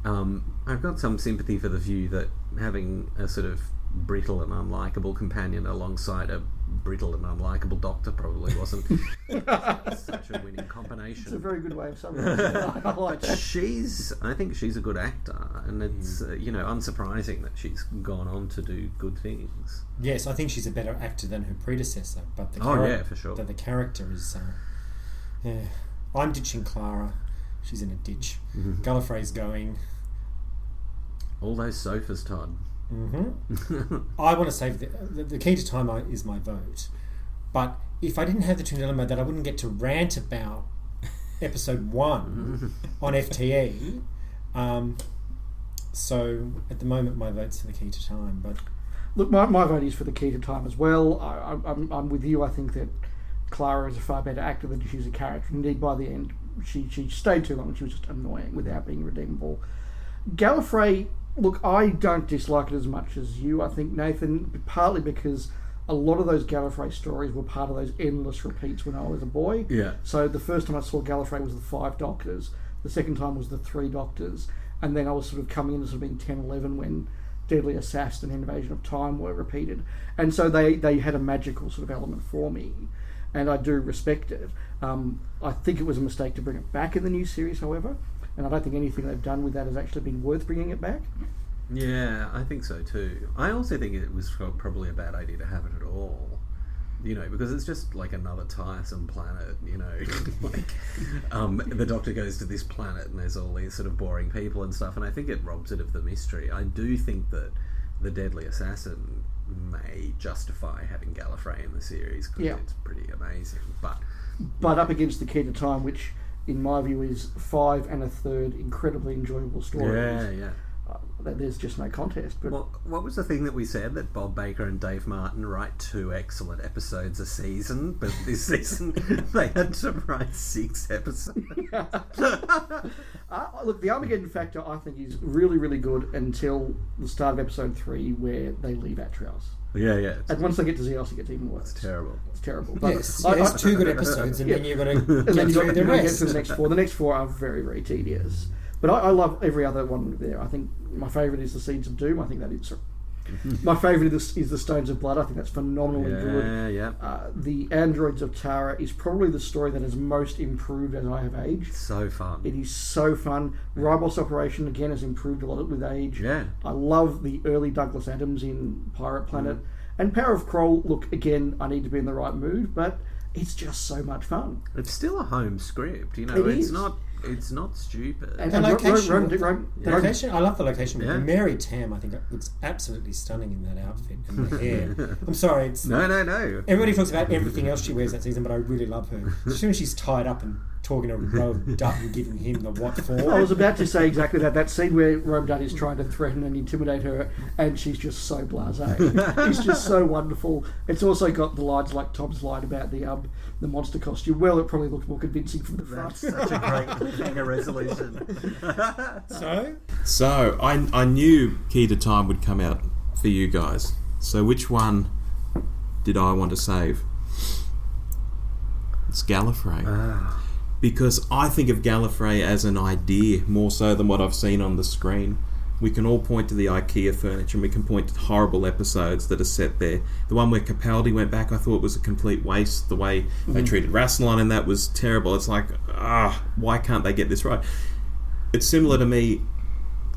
I've got some sympathy for the view that having a sort of brittle and unlikable companion alongside a brittle and unlikable doctor probably wasn't such a winning combination. It's a very good way of summarising it. I like that. I think she's a good actor, and it's you know, unsurprising that she's gone on to do good things. Yes, I think she's a better actor than her predecessor, but the for sure. the character is I'm ditching Clara. She's in a ditch. Gallifrey's going. All those sofas, Todd. I want to save the Key to Time is my vote, but if I didn't have the Twin Dilemma, that I wouldn't get to rant about episode 1 on FTE. So at the moment my vote's for the Key to Time, but Look, my vote is for the Key to Time as well. I'm with you. I think that Clara is a far better actor than she's a character. Indeed, by the end, she stayed too long. She was just annoying without being redeemable. Gallifrey, look, I don't dislike it as much as you, I think, Nathan, partly because a lot of those Gallifrey stories were part of those endless repeats when I was a boy. Yeah. So the first time I saw Gallifrey was the 5 Doctors, the second time was the 3 Doctors, and then I was sort of coming into sort of being 10, 11 when Deadly Assassin and Invasion of Time were repeated. And so they had a magical sort of element for me, and I do respect it. I think it was a mistake to bring it back in the new series, however, and I don't think anything they've done with that has actually been worth bringing it back. Yeah, I think so too. I also think it was probably a bad idea to have it at all. You know, because it's just like another tiresome planet, you know. Like, the Doctor goes to this planet and there's all these sort of boring people and stuff, and I think it robs it of the mystery. I do think that the Deadly Assassin may justify having Gallifrey in the series because it's pretty amazing. But up against the Key to Time, which in my view is 5 1/3 incredibly enjoyable stories. Yeah. There's just no contest. But well, what was the thing that we said, that Bob Baker and Dave Martin write 2 excellent episodes a season, but this season they had to write 6 episodes? Look, the Armageddon Factor I think is really, really good until the start of episode 3 where they leave Atrios. Yeah. And once they get to Xenos, it gets even worse. It's terrible. It's terrible. But Yes, there's 2 good episodes, and then you're going to get through the rest. Get to the next 4. The next 4 are very, very tedious. But I love every other one there. I think my favourite is the Seeds of Doom. I think that is... My favourite is the Stones of Blood. I think that's phenomenally good. Yeah. The Androids of Tara is probably the story that has most improved as I have aged. So fun. It is so fun. Ribos Operation, again, has improved a lot with age. Yeah. I love the early Douglas Adams in Pirate Planet. And Power of Kroll, look, again, I need to be in the right mood, but it's just so much fun. It's still a home script, you know. It's not stupid. And The location, the location, I love the location. Yeah. Mary Tam, I think, looks absolutely stunning in that outfit and the hair. I'm sorry, it's No. everybody talks about everything else she wears that season, but I really love her. As soon as she's tied up and talking to Rob Dutton, giving him the what for. I was about to say exactly that. That scene where Rob Dunn is trying to threaten and intimidate her, and she's just so blasé. It's just so wonderful. It's also got the lines like Tom's line about the monster costume. Well, it probably looked more convincing from the front. That's such a great cliffhanger resolution. So I knew Key to Time would come out for you guys. So which one did I want to save? It's Gallifrey. Because I think of Gallifrey as an idea more so than what I've seen on the screen. We can all point to the IKEA furniture and we can point to horrible episodes that are set there. The one where Capaldi went back, I thought was a complete waste. The way they treated Rassilon and that was terrible. It's like, why can't they get this right? It's similar to me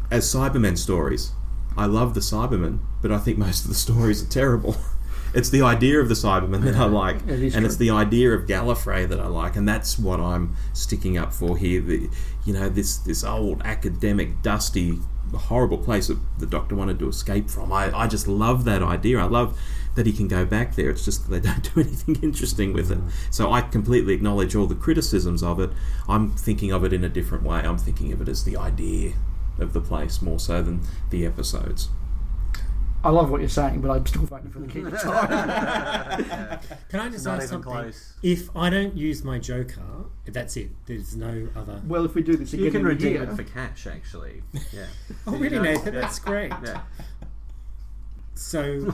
as Cybermen stories. I love the Cybermen, but I think most of the stories are terrible. It's the idea of the Cybermen that I like, and it's the idea of Gallifrey that I like, and that's what I'm sticking up for here. This old academic, dusty, horrible place that the Doctor wanted to escape from. I just love that idea. I love that he can go back there. It's just that they don't do anything interesting with it. So I completely acknowledge all the criticisms of it. I'm thinking of it in a different way. I'm thinking of it as the idea of the place more so than the episodes. I love what you're saying, but I'm still voting for the Key to Time. Can I just Not ask even something? close. If I don't use my Joker, that's it. There's no other... Well, if we do this again You can in a redeem year, it for cash, actually. Yeah. Oh, really, Nathan? That's great. Yeah. So...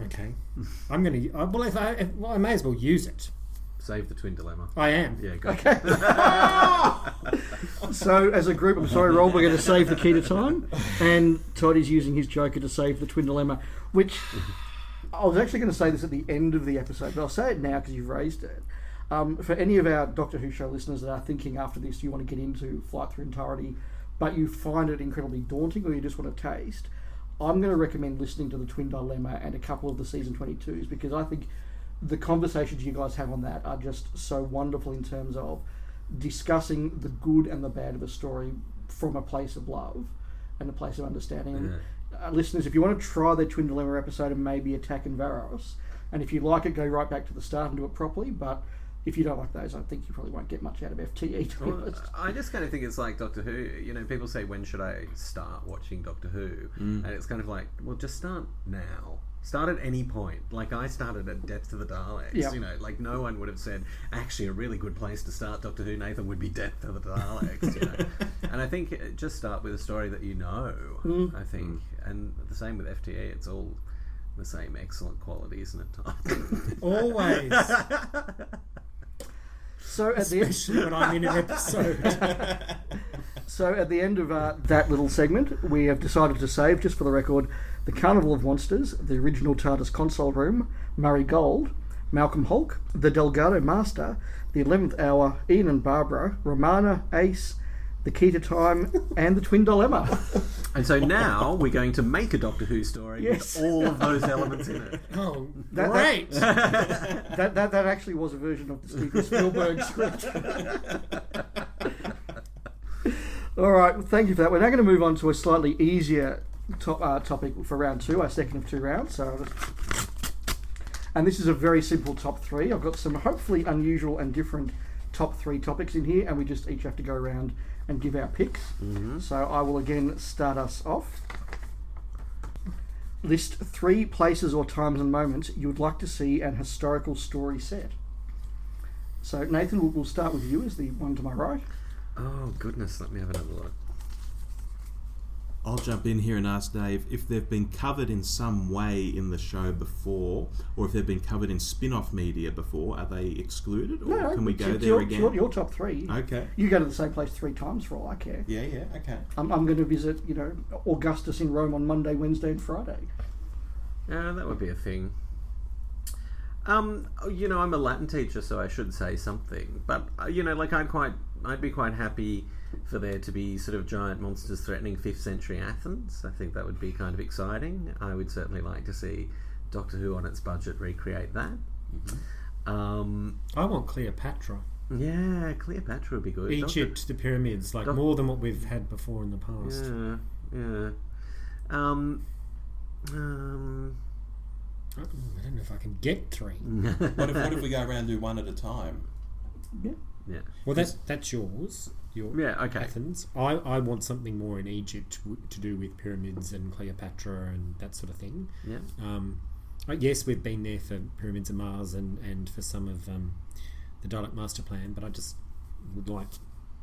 Okay. I'm going to... Well, I may as well use it. Save the Twin Dilemma. I am. Yeah, go. So, as a group, I'm sorry, Roll, we're going to save the Key to Time, and Todd is using his Joker to save the Twin Dilemma, which I was actually going to say this at the end of the episode, but I'll say it now because you've raised it. For any of our Doctor Who show listeners that are thinking after this you want to get into Flight Through Entirety, but you find it incredibly daunting or you just want a taste, I'm going to recommend listening to the Twin Dilemma and a couple of the Season 22s, because I think the conversations you guys have on that are just so wonderful in terms of discussing the good and the bad of a story from a place of love and a place of understanding. And, listeners, if you want to try the Twin Dilemma episode and maybe Attack in Varos, and if you like it, go right back to the start and do it properly, but if you don't like those, I think you probably won't get much out of FTE, to be honest. I just kind of think it's like Doctor Who. You know, people say, when should I start watching Doctor Who? And it's kind of like, well, just start now. Start at any point. Like, I started at Death to the Daleks. Yep. You know, like, no one would have said, actually, a really good place to start Doctor Who, Nathan, would be Death to the Daleks. You know? And I think just start with a story that you know, I think. And the same with FTE. It's all the same excellent quality, isn't it, Todd? Always. So at the end, Especially when I'm in an episode. So at the end of that little segment, we have decided to save, just for the record, the Carnival of Monsters, the original TARDIS console room, Murray Gold, Malcolm Hulk, the Delgado Master, the 11th Hour, Ian and Barbara, Romana, Ace, the Key to Time, and the Twin Dilemma. And so now we're going to make a Doctor Who story Yes. with all of those elements in it. Oh, That- great! That actually was a version of the Steven Spielberg script. All right, well, thank you for that. We're now going to move on to a slightly easier topic for round 2, our second of 2 rounds. And this is a very simple top 3. I've got some hopefully unusual and different top 3 topics in here, and we just each have to go around and give our picks. So I will again start us off. List 3 places or times and moments you would like to see an historical story set. So Nathan, we'll start with you as the one to my right. Oh, goodness, let me have another look. I'll jump in here and ask Dave if they've been covered in some way in the show before, or if they've been covered in spin-off media before. Are they excluded, or can we go there again? Your top 3. Okay. You go to the same place 3 times for all I care. Yeah, okay. I'm going to visit, Augustus in Rome on Monday, Wednesday, and Friday. Yeah, that would be a thing. I'm a Latin teacher, so I should say something. But I'd be quite happy for there to be sort of giant monsters threatening 5th century Athens. I think that would be kind of exciting. I would certainly like to see Doctor Who on its budget recreate that. I want Cleopatra. Yeah, Cleopatra would be good. Egypt, the pyramids, more than what we've had before in the past. Yeah. I don't know if I can get 3. What if we go around and do one at a time? Yeah. Well, that's yours. Okay. Athens. I want something more in Egypt to do with pyramids and Cleopatra and that sort of thing. Yeah. Yes, we've been there for Pyramids of Mars and for some of the Dalek Master Plan, but I just would like,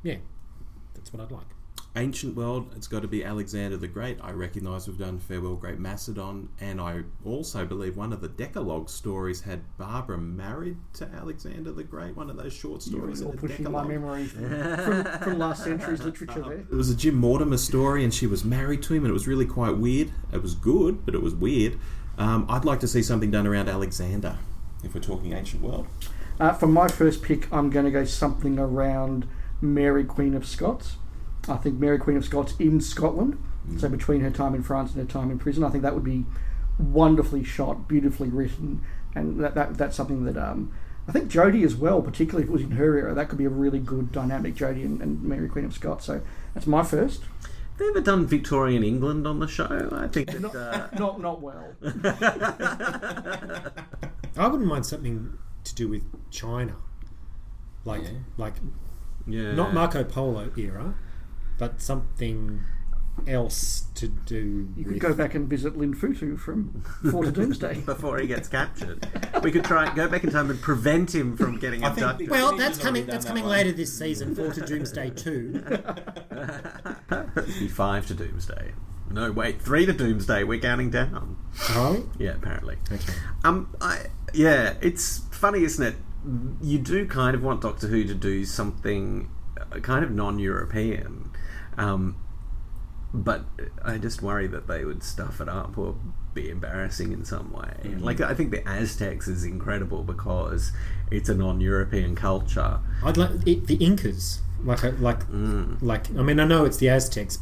that's what I'd like. Ancient world, it's got to be Alexander the Great. I recognise we've done Farewell Great Macedon, and I also believe one of the Decalogue stories had Barbara married to Alexander the Great, one of those short stories. You're in the pushing Decalogue. my memory from last century's literature there. It was a Jim Mortimer story, and she was married to him, and it was really quite weird. It was good, but it was weird. I'd like to see something done around Alexander, if we're talking ancient world. For my first pick, I'm going to go something around Mary Queen of Scots. I think Mary Queen of Scots in Scotland, so between her time in France and her time in prison, I think that would be wonderfully shot, beautifully written, and that's something that I think Jodie as well, particularly if it was in her era, that could be a really good dynamic, Jodie and Mary Queen of Scots. So that's my first. Have they ever done Victorian England on the show? I think that, Not well. I wouldn't mind something to do with China, not Marco Polo era, but something else to do. You could go back and visit Lin Futu from Fort of Doomsday before he gets captured. We could go back in time and prevent him from getting abducted. Well, that's coming later this season, 4 to Doomsday 2. It'd be 5 to Doomsday. No, wait, 3 to Doomsday. We're counting down. Oh? Yeah, apparently. Okay. It's funny, isn't it? You do kind of want Doctor Who to do something kind of non-European, but I just worry that they would stuff it up or be embarrassing in some way. Like, I think the Aztecs is incredible because it's a non-European culture. I'd like the Incas, I mean, I know it's the Aztecs,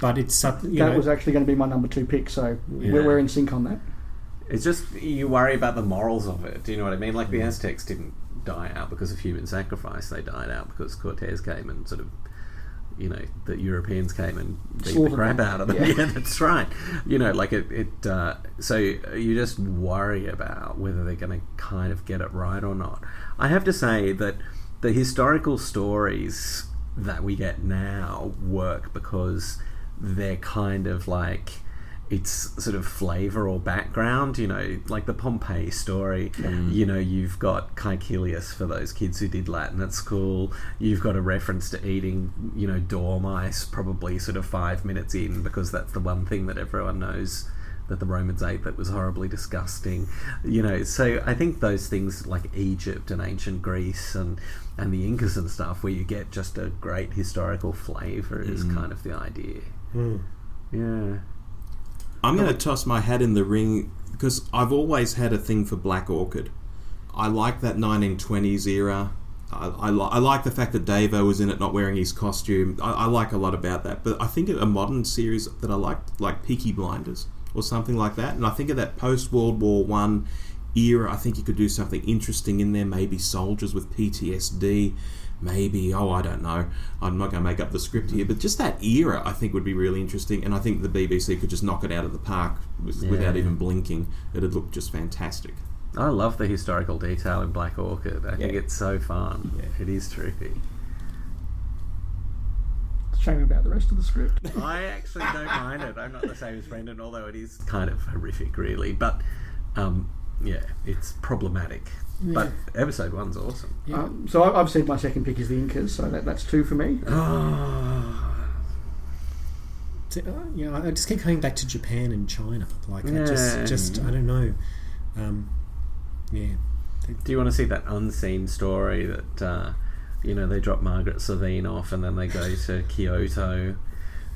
but it's something. That was actually going to be my number 2 pick, so we're in sync on that. It's just, you worry about the morals of it. Do you know what I mean? Like, the Aztecs didn't die out because of human sacrifice. They died out because Cortez came and sort of the Europeans came and beat the Slaughtered crap them. out of them. Yeah. Yeah, that's right. Like so you just worry about whether they're going to kind of get it right or not. I have to say that the historical stories that we get now work because they're kind of like, it's sort of flavour or background, like the Pompeii story. You've got Caecilius for those kids who did Latin at school. You've got a reference to eating, dormice probably sort of 5 minutes in, because that's the one thing that everyone knows that the Romans ate that was horribly disgusting. So I think those things like Egypt and ancient Greece and the Incas and stuff, where you get just a great historical flavour, is kind of the idea. Yeah. I'm going to toss my hat in the ring because I've always had a thing for Black Orchid. I like that 1920s era. I like the fact that Davo was in it not wearing his costume. I like a lot about that. But I think a modern series that I liked, like Peaky Blinders or something like that. And I think of that post-World War One era. I think you could do something interesting in there. Maybe soldiers with PTSD. Maybe, I don't know. I'm not going to make up the script here, but just that era I think would be really interesting, and I think the BBC could just knock it out of the park without even blinking. It'd look just fantastic. I love the historical detail in Black Orchid. I think it's so fun. Yeah. It is trippy. It's a shame about the rest of the script. I actually don't mind it. I'm not the same as Brendan, although it is kind of horrific, really. But, it's problematic. Yeah. But episode 1's awesome. So I've said my second pick is the Incas, so that's 2 for me. I just keep coming back to Japan and China. Like, I just I don't know. Do you want to see that unseen story that, they drop Margaret Savine off and then they go to Kyoto?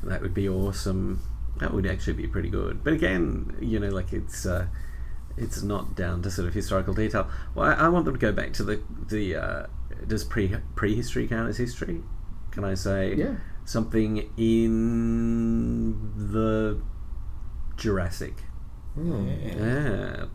That would be awesome. That would actually be pretty good. But again, it's not down to sort of historical detail. Well, I want them to go back to the does prehistory count as history? Can I say something in the Jurassic? Yeah.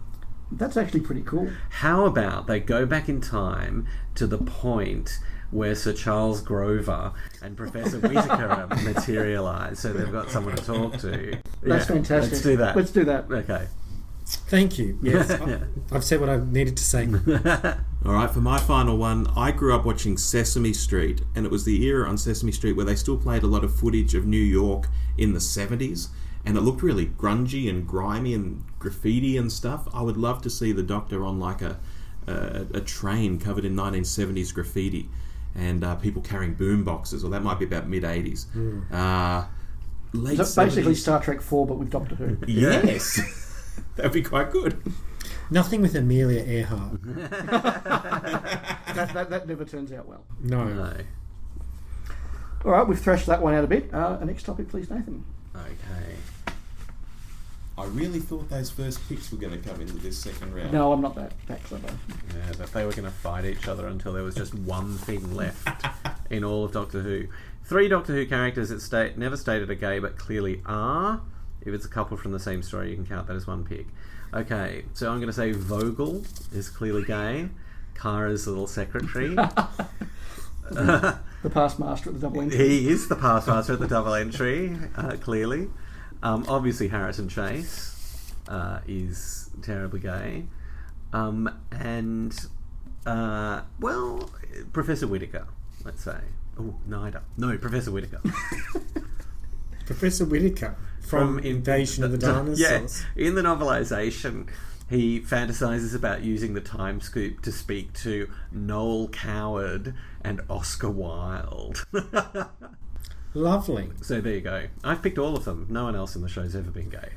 That's actually pretty cool. How about they go back in time to the point where Sir Charles Grover and Professor Whittaker materialise, so they've got someone to talk to. That's fantastic. Let's do that. Okay. Okay. Thank you. Yes, I've said what I needed to say. All right, for my final one, I grew up watching Sesame Street, and it was the era on Sesame Street where they still played a lot of footage of New York in the 70s, and it looked really grungy and grimy and graffiti and stuff. I would love to see the Doctor on like a train covered in 1970s graffiti and people carrying boom boxes, or that might be about mid-80s. Late So basically 70s. Star Trek 4, but with Doctor Who. Yes. That'd be quite good. Nothing with Amelia Earhart. that never turns out well. No. All right, we've thrashed that one out a bit. Next topic, please, Nathan. Okay. I really thought those first picks were going to come into this second round. No, I'm not that clever. Yeah, that they were going to fight each other until there was just one thing left in all of Doctor Who. 3 Doctor Who characters that never stated are gay but clearly are. If it's a couple from the same story, you can count that as one pick. Okay, so I'm going to say Vogel is clearly gay. Kara's little secretary. The past master at the double entry. He is the past master at the double entry, clearly. Obviously, Harrison Chase is terribly gay. Professor Whittaker, let's say. Oh, neither. No, Professor Whittaker. Professor Whittaker from Invasion of the Dinosaurs. Yeah, in the novelisation, he fantasises about using the time scoop to speak to Noel Coward and Oscar Wilde. Lovely. So there you go. I've picked all of them. No one else in the show's ever been gay.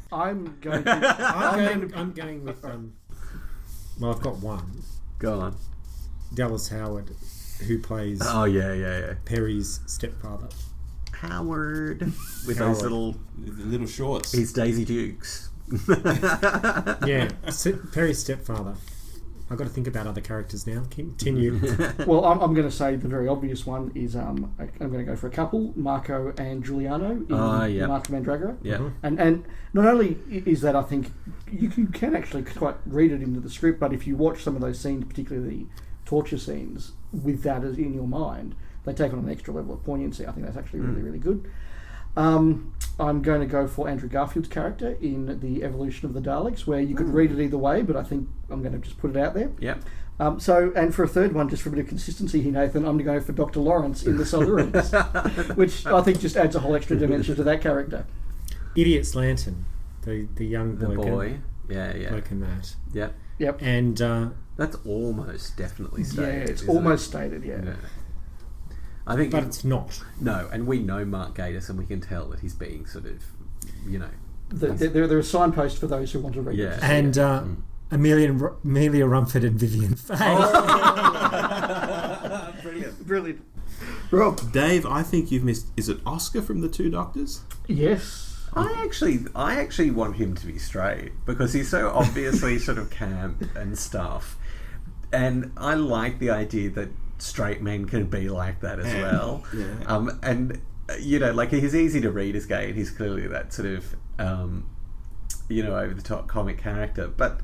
I'm going to... I'm going with... well, I've got one. Go on. Dallas Howard, who plays yeah. Perry's stepfather. Howard. With Howard. those little shorts. He's Daisy Dukes. Yeah, Perry's stepfather. I've got to think about other characters now. Continue. Well, I'm going to say the very obvious one is I'm going to go for a couple, Marco and Giuliano in Marco Mandragora. Yeah. And not only is that, I think you can actually quite read it into the script, but if you watch some of those scenes, particularly the torture scenes, with that as in your mind, they take on an extra level of poignancy. I think that's actually really, really good. I'm going to go for Andrew Garfield's character in The Evolution of the Daleks, where you could read it either way, but I think I'm going to just put it out there. Yep. And for a third one, just for a bit of consistency here, Nathan, I'm going to go for Dr. Lawrence in The Silurians, which I think just adds a whole extra dimension to that character. Idiot's Lantern, the young The bloke. boy. Yeah. Bloke in that. Yep. And That's almost definitely stated. Yeah, it's isn't almost it? stated, yeah. I think, but it's not. no, and we know Mark Gatiss, and we can tell that he's being sort of, There are signposts for those who want to read Yeah. it. And Amelia Rumford and Vivian Fay. Brilliant. Rob? Dave, I think you've missed... Is it Oscar from The Two Doctors? Yes. I actually want him to be straight because he's so obviously sort of camp and stuff, and I like the idea that straight men can be like that as well. Yeah. And like he's easy to read as gay, and he's clearly that sort of over the top comic character, but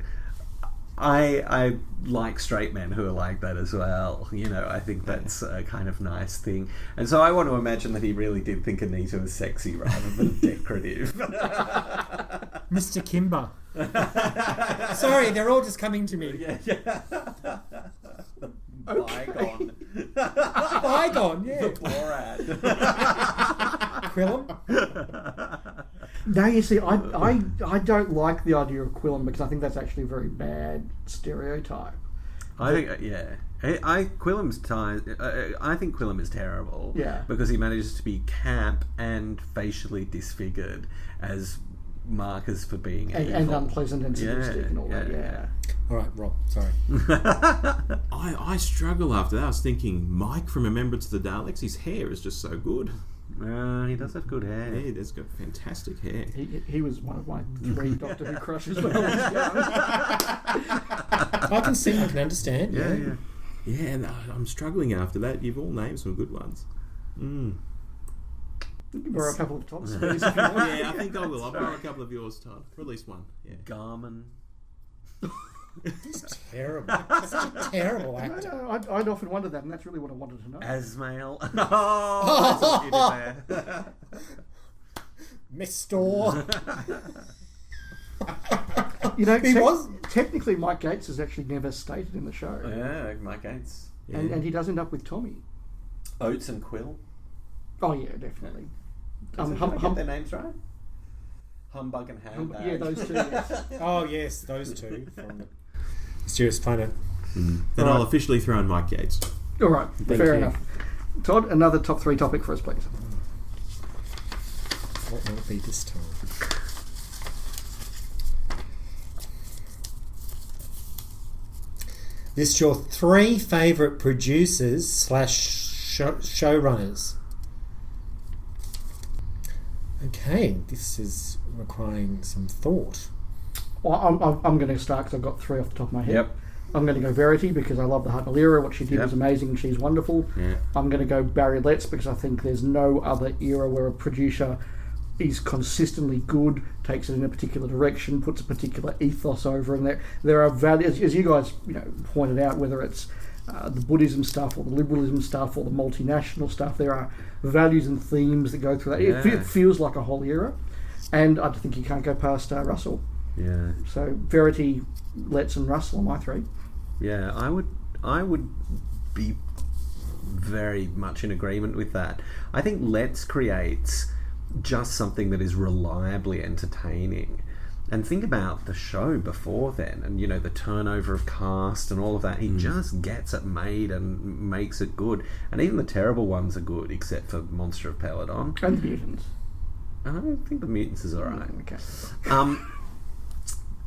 I like straight men who are like that as well. I think that's a kind of nice thing. And so I want to imagine that he really did think Anita was sexy rather than decorative. Mr. Kimber. Sorry, they're all just coming to me. Yeah. Bygone. Bygone, yeah. The Borat. Quillem. No, you see, I don't like the idea of Quillem because I think that's actually a very bad stereotype. I think, Quillem's I think Quillem is terrible. Yeah. Because he manages to be camp and facially disfigured as markers for being evil. And unpleasant and sadistic and all that, yeah. All right, Rob, sorry. I struggle after that. I was thinking, Mike from Remembrance of the Daleks, his hair is just so good. He does have good hair. Yeah, he's got fantastic hair. He was one of my 3 Doctor Who crushes when I was young. I can see, I can understand. Yeah. Yeah, and I'm struggling after that. You've all named some good ones. You can borrow a couple of top speeds if you want. Yeah, I think I will. I'll borrow a couple of yours, Todd. For at least one. Yeah. Garmin. He's terrible. Such a terrible actor. I'd often wondered that, and that's really what I wanted to know. Asmail. Oh, that's what you did there. Mr. He was technically Mike Gates is actually never stated in the show, Yeah, Mike Gates. Yeah. and he does end up with Tommy. Oates and Quill. Oh yeah, definitely. Did I get their names right? Humbug and Handbag. Yeah, those two. Yes. Oh yes, those two from the Mysterious Planet. Then Right. I'll officially throw in Mike Gates. All right, Thank fair you. enough. Todd, another top 3 topic for us, please. What will it be this time? List your 3 favourite producers / showrunners. Okay, this is requiring some thought. Well, I'm going to start because I've got 3 off the top of my head. Yep. I'm going to go Verity because I love the Hartnell era. What she did was amazing and she's wonderful. Yeah. I'm going to go Barry Letts because I think there's no other era where a producer is consistently good, takes it in a particular direction, puts a particular ethos over, and there are values, as you guys pointed out, whether it's the Buddhism stuff or the liberalism stuff or the multinational stuff, there are values and themes that go through that. Yeah. It feels like a whole era, and I think you can't go past Russell. Yeah. So Verity, Letts, and Russell are my 3. Yeah, I would be very much in agreement with that. I think Letts creates just something that is reliably entertaining. And think about the show before then, and the turnover of cast and all of that. He just gets it made and makes it good. And even the terrible ones are good, except for Monster of Peladon. And the Mutants. I think the Mutants is alright. Okay.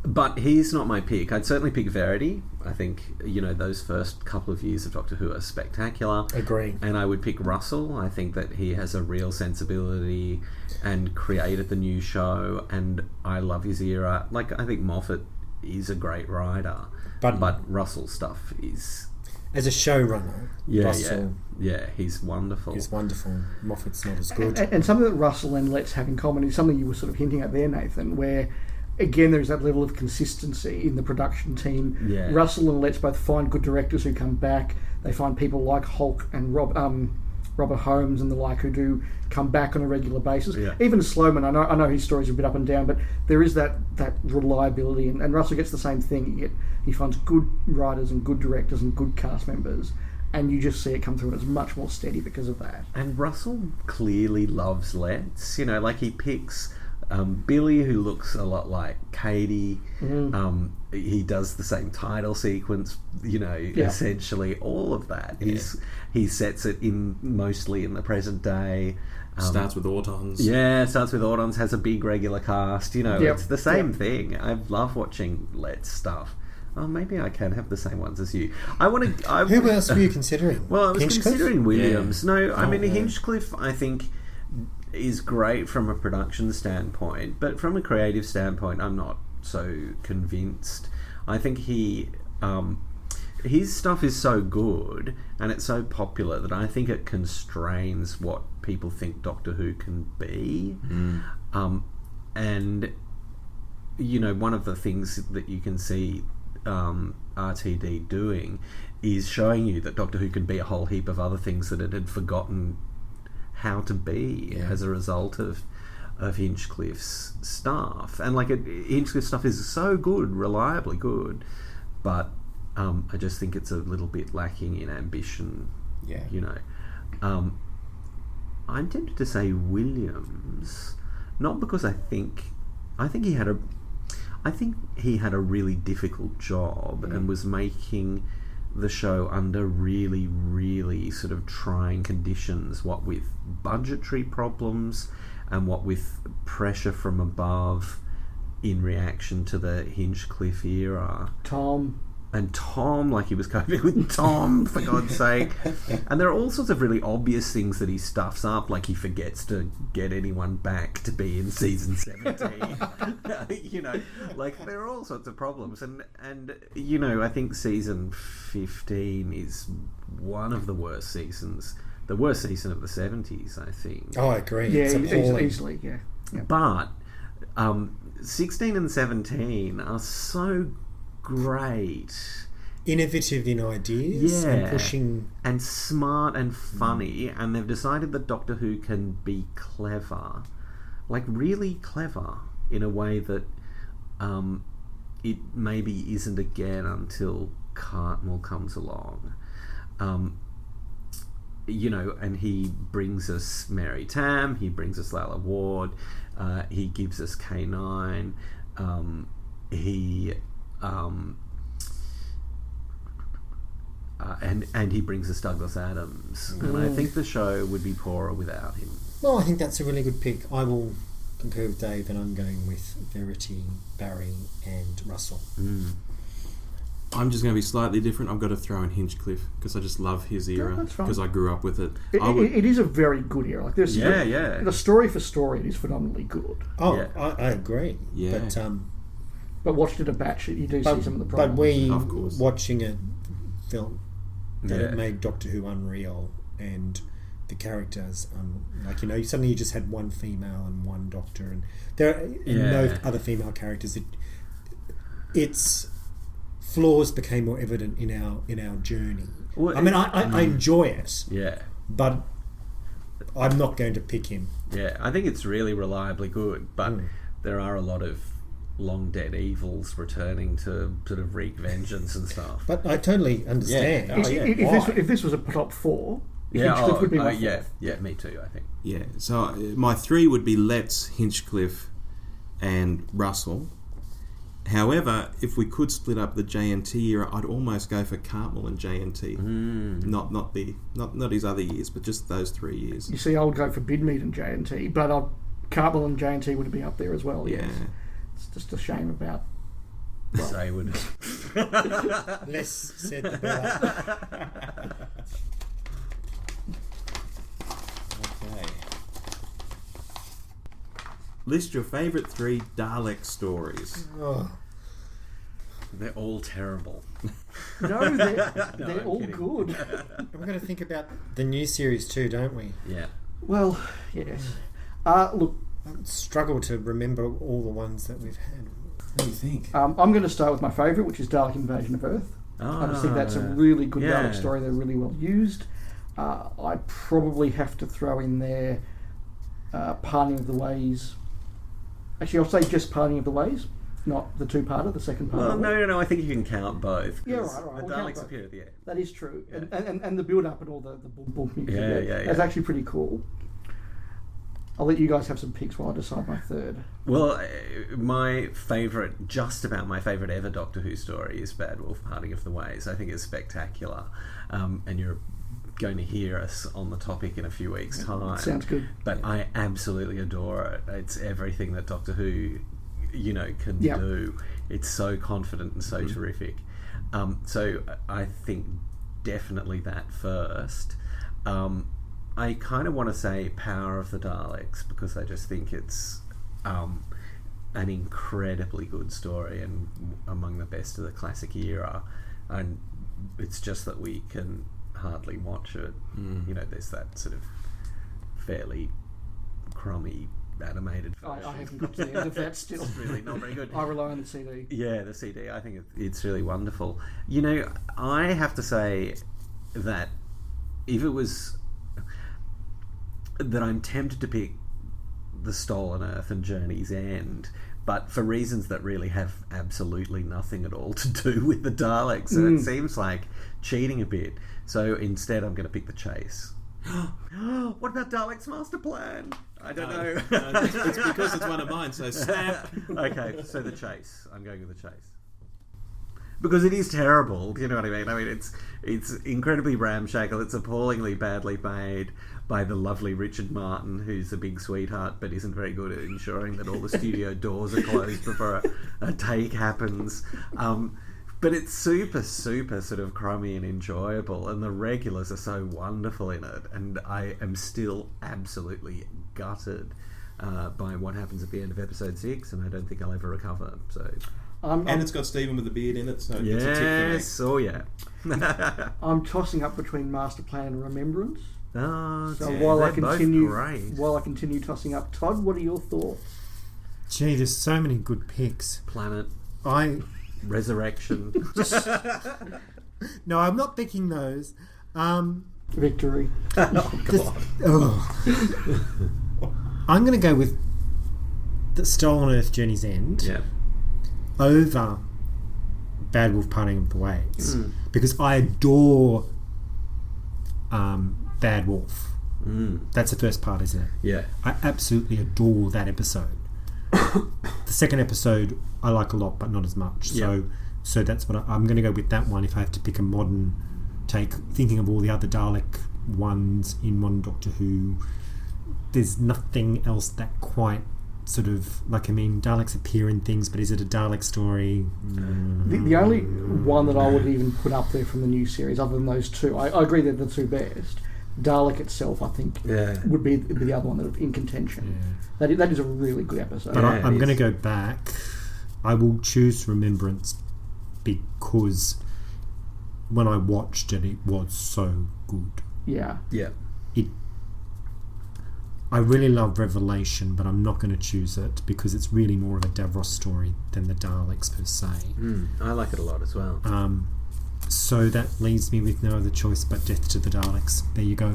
But he's not my pick. I'd certainly pick Verity. I think, those first couple of years of Doctor Who are spectacular. Agree. And I would pick Russell. I think that he has a real sensibility and created the new show, and I love his era. I think Moffat is a great writer, but Russell's stuff is... As a showrunner, Russell he's wonderful. is wonderful. Moffat's not as good. And something that Russell and Letts have in common is something you were sort of hinting at there, Nathan, where again there's that level of consistency in the production team. Yeah. Russell and Letts both find good directors who come back. They find people like Hulk and Robert Holmes and the like, who do come back on a regular basis. Yeah. Even Sloman, I know his stories are a bit up and down, but there is that reliability, and Russell gets the same thing. He finds good writers and good directors and good cast members, and you just see it come through, and it's much more steady because of that. And Russell clearly loves Letts. You know, like he picks Billy, who looks a lot like Katie. He does the same title sequence, you know, essentially all of that. He sets it in mostly in the present day. Starts with Autons. Yeah, starts with Autons, has a big regular cast. You know, it's the same thing. I love watching Let's stuff. Oh, maybe I can have the same ones as you. Who else were you considering? Well, I was Hinchcliffe? considering Williams. Yeah. No, I mean, Hinchcliffe, I think, is great from a production standpoint, but from a creative standpoint, I'm not so convinced. I think his stuff is so good and it's so popular that I think it constrains what people think Doctor Who can be. And you know, one of the things that you can see RTD doing is showing you that Doctor Who can be a whole heap of other things that it had forgotten how to be as a result of Hinchcliffe's stuff. And like Hinchcliffe's stuff is so good, reliably good, but I just think it's a little bit lacking in ambition. You know, I'm tempted to say Williams, not because I think he had a really difficult job and was making the show under really, really sort of trying conditions, what with budgetary problems and what with pressure from above in reaction to the Hinchcliffe era. Tom, like he was coping with Tom, for God's sake. And there are all sorts of really obvious things that he stuffs up, like he forgets to get anyone back to be in season 17. You know, like there are all sorts of problems. And you know, I think season 15 is one of the worst seasons. The worst season of the 70s, I think. Oh, I agree. Yeah, It's appalling. easily, yeah. But 16 and 17 are so great, Innovative in ideas and pushing, and smart and funny, and they've decided that Doctor Who can be clever, like really clever, in a way that it maybe isn't again until Cartmel comes along. You know, and he brings us Mary Tam, he brings us Lalla Ward, he gives us K9, and he brings us Douglas Adams, and I think the show would be poorer without him. Well, I think that's a really good pick. I will concur with Dave, and I'm going with Verity, Barry, and Russell. I'm just going to be slightly different. I've got to throw in Hinchcliffe because I just love his era that's fine. because I grew up with it. It is a very good era. Like there's the story for story, it is phenomenally good. Oh, Yeah. I agree. Yeah. But watched it a batch, you do see some of the problems. But we, Of course. watching it, felt that Yeah. it made Doctor Who unreal, and the characters, like, you know, suddenly you just had one female and one Doctor, and there are no other female characters. Its flaws became more evident in our journey. Well, I mean, I enjoy it, Yeah. but I'm not going to pick him. Yeah, I think it's really reliably good, but there are a lot of long dead evils returning to sort of wreak vengeance and stuff. But I totally understand. If this was a top four, Hinchcliffe would be my fourth. Yeah, me too, I think. Yeah, so my three would be Letts, Hinchcliffe, and Russell. However, if we could split up the JNT era, I'd almost go for Cartmel and JNT. Not his other years, but just those 3 years. You see, I'll go for Bidmead and J&T, but Cartmel and J&T would be up there as well. Yeah. Yes. It's just a shame about. Say would. Less said the better. Okay. List your favourite 3 Dalek stories. Oh. They're all terrible. No, they're I'm all kidding. good. We're going to think about the new series too, don't we? Yeah. Well, yes. Look, I struggle to remember all the ones that we've had. What do you think? I'm going to start with my favourite, which is Dalek Invasion of Earth. I just think that's a really good Dalek story. They're really well used. I probably have to throw in there Parting of the Ways. Actually, I'll say just Parting of the Ways, not the two-parter, the second part. Well, no. I think you can count both. Yeah, right. The We'll count Daleks both. appear at the end. That is true. Yeah. And the build-up and all the boom music. Yeah. That's actually pretty cool. I'll let you guys have some picks while I decide my third. Well, just about my favourite ever Doctor Who story is Bad Wolf Parting of the Ways. I think it's spectacular. And you're going to hear us on the topic in a few weeks' time. Sounds good. But I absolutely adore it. It's everything that Doctor Who, can do. It's so confident and so terrific. So I think definitely that first. I kind of want to say Power of the Daleks because I just think it's an incredibly good story and among the best of the classic era. And it's just that we can hardly watch it. There's that sort of fairly crummy animated version. I haven't got to the end of that still. It's really not very good. I rely on the CD. Yeah, the CD. I think it's really wonderful. I have to say that if it was that I'm tempted to pick The Stolen Earth and Journey's End, but for reasons that really have absolutely nothing at all to do with the Daleks, so it seems like cheating a bit. So instead I'm going to pick The Chase. What about Daleks Master Plan? I don't know. It's because it's one of mine, so snap. Okay, so The Chase. I'm going with The Chase. Because it is terrible, you know what I mean? I mean, it's incredibly ramshackle. It's appallingly badly made by the lovely Richard Martin, who's a big sweetheart, but isn't very good at ensuring that all the studio doors are closed before a take happens. But it's super, super sort of crummy and enjoyable, and the regulars are so wonderful in it. And I am still absolutely gutted by what happens at the end of episode 6, and I don't think I'll ever recover. So. And it's got Stephen with a beard in it, so it's a tick for me. Yeah. I'm tossing up between Master Plan and Remembrance. Oh, So yeah, while I they're both continue, great. while I continue tossing up, Todd, what are your thoughts? Gee, there's so many good picks. Planet, Resurrection. No, I'm not picking those. Victory. I'm going to go with The Stolen Earth, Journey's End. Yeah. Over Bad Wolf Parting of the Ways because I adore Bad Wolf. That's the first part, isn't it? Yeah. I absolutely adore that episode. The second episode I like a lot, but not as much. So that's what I'm going to go with that one. If I have to pick a modern take, thinking of all the other Dalek ones in modern Doctor Who, there's nothing else that quite sort of Daleks appear in things, but is it a Dalek story? The only one that I would even put up there from the new series, other than those two, I agree they're the two best. Dalek itself, I think, would be the other one that in contention. Yeah. That is a really good episode. But I'm going to go back. I will choose Remembrance because when I watched it, it was so good. Yeah. Yeah. I really love Revelation, but I'm not going to choose it because it's really more of a Davros story than the Daleks per se. I like it a lot as well. So that leaves me with no other choice but Death to the Daleks. There you go.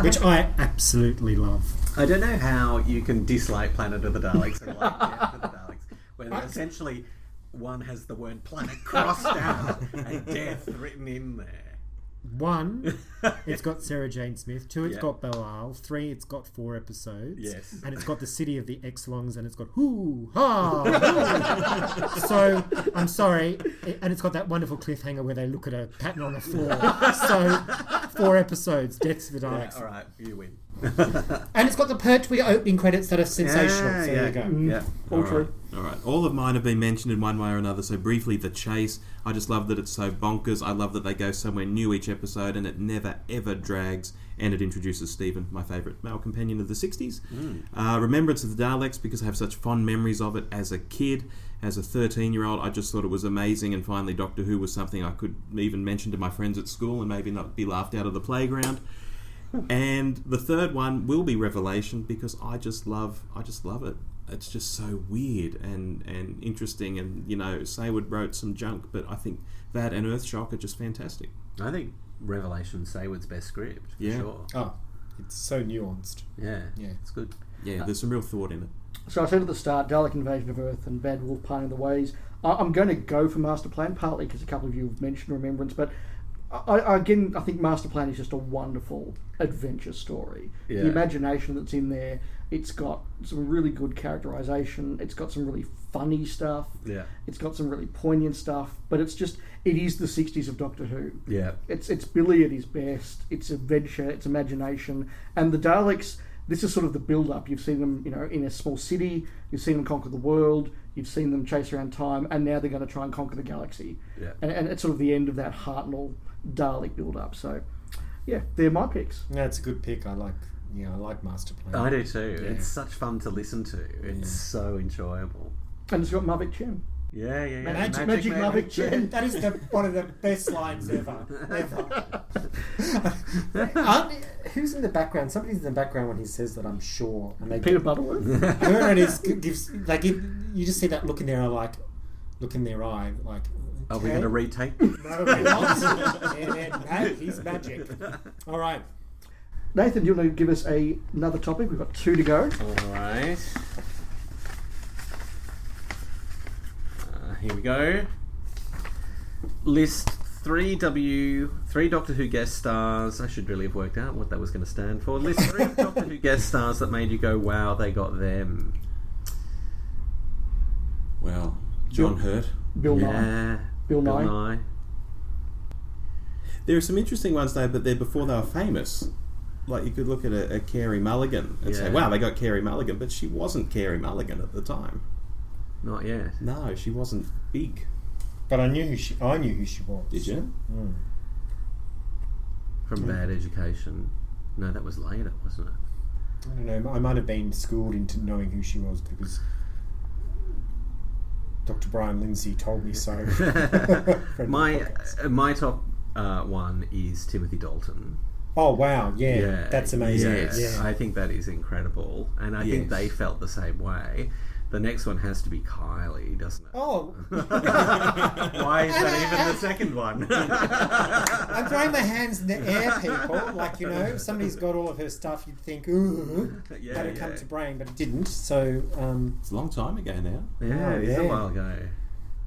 Which I absolutely love. I don't know how you can dislike Planet of the Daleks and like Death to the Daleks, when essentially one has the word planet crossed out and death written in there. 1, it's got Sarah Jane Smith. 2, it's got Belial. 3, it's got 4 episodes. Yes. And it's got the City of the Exlongs, and it's got hoo ha. So I'm sorry, and it's got that wonderful cliffhanger where they look at a pattern on the floor. So 4 episodes, Death to the Daleks. Yeah, all right, you win. And it's got the Pertwee opening credits that are sensational. So there you go. Yeah. All true. All right. All of mine have been mentioned in one way or another. So briefly, The Chase. I just love that it's so bonkers. I love that they go somewhere new each episode, and it never ever drags. And it introduces Stephen, my favourite male companion of the 60s. Remembrance of the Daleks, because I have such fond memories of it as a kid. As a 13-year-old, I just thought it was amazing, and finally Doctor Who was something I could even mention to my friends at school and maybe not be laughed out of the playground. And the third one will be Revelation, because I just love it. It's just so weird and interesting, and Saywood wrote some junk, but I think that and Earthshock are just fantastic. I think Revelation Saywood's best script, for Yeah. sure. Oh, it's so nuanced. Yeah, Yeah. it's good. Yeah, there's some real thought in it. So I said at the start, Dalek Invasion of Earth and Bad Wolf Parting the Ways. I'm going to go for Master Plan, partly because a couple of you have mentioned Remembrance, but I think Master Plan is just a wonderful adventure story. Yeah. The imagination that's in there, it's got some really good characterization, it's got some really funny stuff, Yeah. it's got some really poignant stuff, but it is the 60s of Doctor Who. Yeah. It's Billy at his best, it's adventure, it's imagination, and the Daleks, this is sort of the build-up. You've seen them, in a small city, you've seen them conquer the world, you've seen them chase around time, and now they're going to try and conquer the galaxy. Yeah. And it's sort of the end of that Hartnell Dalek build-up. So, yeah, they're my picks. That's a good pick. I like Master Plan. I do too. Yeah. It's such fun to listen to. It's so enjoyable. And it's got Mavic Chen. Yeah. Magic Mavic Chen. That is one of the best lines ever. Who's in the background? Somebody's in the background when he says that, I'm sure. And they Peter Butterworth. whoever it is gives you just see that look in their eye, like. Are we going to retake? No, we're not. No, he's magic. All right. Nathan, do you want to give us another topic? We've got 2 to go. All right. Here we go. List 3 Doctor Who guest stars. I should really have worked out what that was going to stand for. List 3 Doctor Who guest stars that made you go, wow, they got them. Well, John Hurt. Bill Nye. Yeah. Bill Nye. There are some interesting ones though, but they're before they were famous. Like you could look at a Carey Mulligan and say, wow, they got Carey Mulligan, but she wasn't Carey Mulligan at the time. Not yet. No, she wasn't big. But I knew who she was. Did you? Mm. From Bad Education. No, that was later, wasn't it? I don't know. I might have been schooled into knowing who she was because Dr. Brian Lindsay told me so. My top one is Timothy Dalton. Oh wow! Yeah, that's amazing. Yes, Yeah. I think that is incredible, and I think they felt the same way. The next one has to be Kylie, doesn't it? Oh, Why is that even the second one? I'm throwing my hands in the air, people. Like, if somebody's got all of her stuff, you'd think, ooh, had it come to brain, but it didn't. So, it's a long time ago now. Yeah, it's a while ago.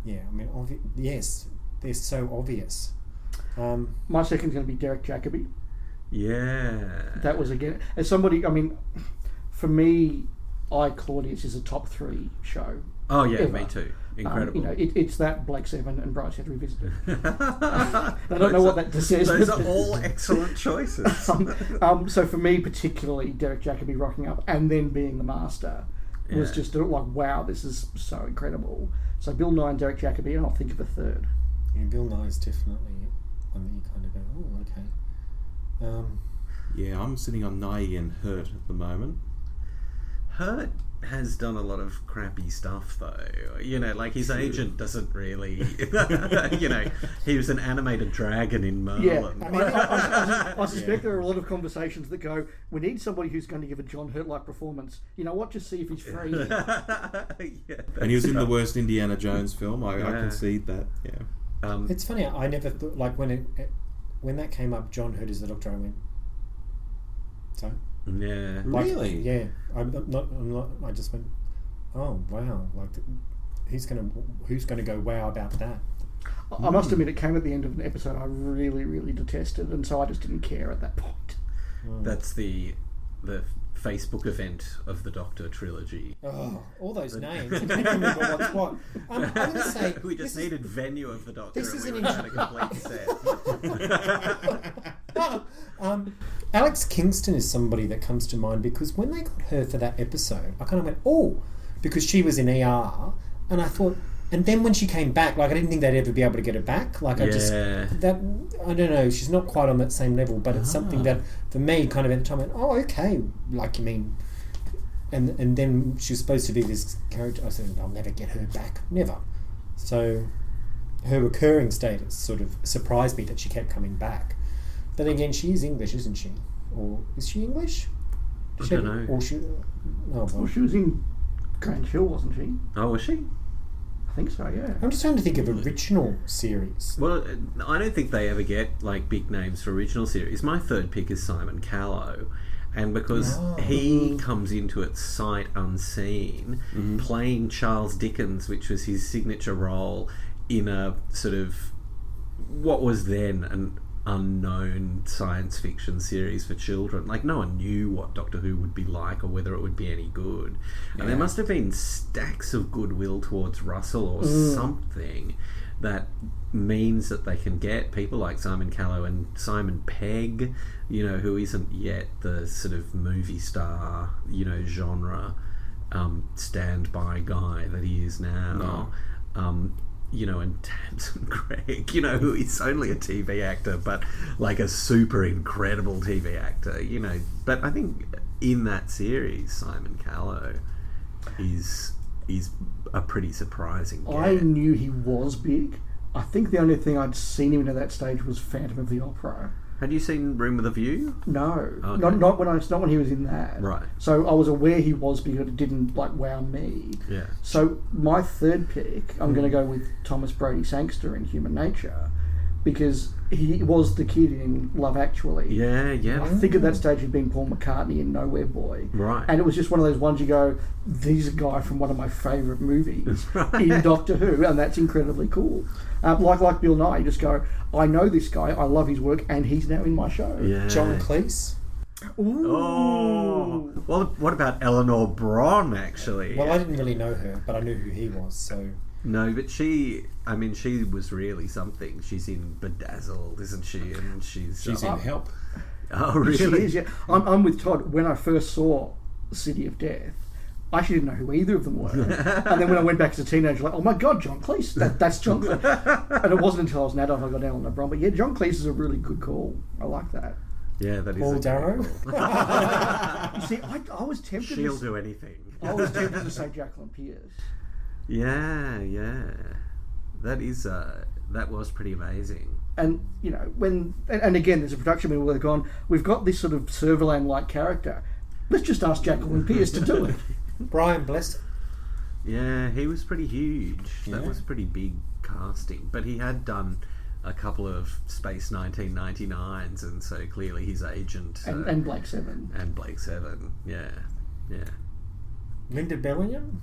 Yeah, I mean, yes, they're so obvious. My second's going to be Derek Jacobi. Yeah. That was, again, as somebody, I mean, for me, Claudius is a top 3 show. Oh yeah, ever. me too. Incredible. It's that Blake Seven and Bryce Head Revisited. I don't know what that says. Those are all excellent choices. So for me, particularly, Derek Jacobi rocking up and then being the master was just like, wow, this is so incredible. So Bill Nye and Derek Jacobi, and I'll think of a third. Yeah, Bill Nye's definitely one that you kind of go, oh, okay. Yeah, I'm sitting on Nye and Hurt at the moment. Hurt has done a lot of crappy stuff though. Like his agent doesn't really he was an animated dragon in Merlin. Yeah, I mean, I suspect there are a lot of conversations that go, we need somebody who's going to give a John Hurt-like performance. You know what, just see if he's free. And he was in the worst Indiana Jones film. I concede that, yeah. It's funny, I never thought, like when that came up, John Hurt is the Doctor, I went, so? Yeah. Really? Yeah. I'm not. I just went, oh wow! Like, who's gonna go wow about that? I must admit, it came at the end of an episode I really, really detested, and so I just didn't care at that point. That's the Facebook event of the Doctor trilogy. Oh, all those names! I can't remember what's what. I'm going to say we just needed venue of the Doctor. This is and we an had a complete set. Alex Kingston is somebody that comes to mind because when they got her for that episode, I kind of went, oh, because she was in ER, and I thought, and then when she came back, like I didn't think they'd ever be able to get her back. Like I don't know, she's not quite on that same level, but it's something that for me kind of at the time went, oh, okay, like you mean, and then she was supposed to be this character. I said, I'll never get her back, never. So her recurring status sort of surprised me that she kept coming back. But again, she is English, isn't she? Or is she English? I don't know. Or she? Oh, well. Well, she was in Grange Hill, wasn't she? Oh, was she? I think so, yeah. I'm just trying to think of original series. Well, I don't think they ever get like big names for original series. My third pick is Simon Callow, and because he comes into it sight unseen, playing Charles Dickens, which was his signature role in a sort of what was then an unknown science fiction series for children. Like, no one knew what Doctor Who would be like or whether it would be any good. And there must have been stacks of goodwill towards Russell or something that means that they can get people like Simon Callow and Simon Pegg, you know, who isn't yet the sort of movie star, you know, genre stand-by guy that he is now. You know, and Tamsin Gregg, you know, who is only a TV actor, but like a super incredible TV actor, you know. But I think in that series, Simon Callow is a pretty surprising get. I knew he was big. I think the only thing I'd seen him in at that stage was Phantom of the Opera. Had you seen Room with a View? No, Okay. not when he was in that. Right. So I was aware he was big, but it didn't like wow me. Yeah. So my third pick, I'm going to go with Thomas Brody Sangster in Human Nature, because he was the kid in Love Actually. Yeah, yeah. I think at that stage he'd been Paul McCartney in Nowhere Boy. Right. And it was just one of those ones you go, "This is a guy from one of my favourite movies in Doctor Who," and that's incredibly cool. Like Bill Nye, you just go, I know this guy, I love his work, and he's now in my show. Yeah. John Cleese. Ooh. Oh. Well, what about Eleanor Bron, actually? Well, I didn't really know her, but I knew who he was, so... No, but she was really something. She's in Bedazzled, isn't she? And she's in Help. Oh, She really? is, yeah. I'm with Todd. When I first saw City of Death, I actually didn't know who either of them were. And then when I went back as a teenager, like, oh my God, John Cleese. That's John Cleese. And it wasn't until I was an adult I got down on the Bron. But yeah, John Cleese is a really good call. I like that. Yeah, that is. Paul a Darrow? You see, I was tempted She'll do anything. I was tempted to say Jacqueline Pierce. Yeah. That was pretty amazing. And, you know, and again, there's a production where we've gone, we've got this sort of Serverland-like character. Let's just ask Jacqueline Pierce to do it. Brian Blessed. Yeah, he was pretty huge. That Yeah. was pretty big casting. But he had done a couple of Space 1999s, and so clearly his agent... And Blake Seven. And Blake Seven, yeah. Linda Bellingham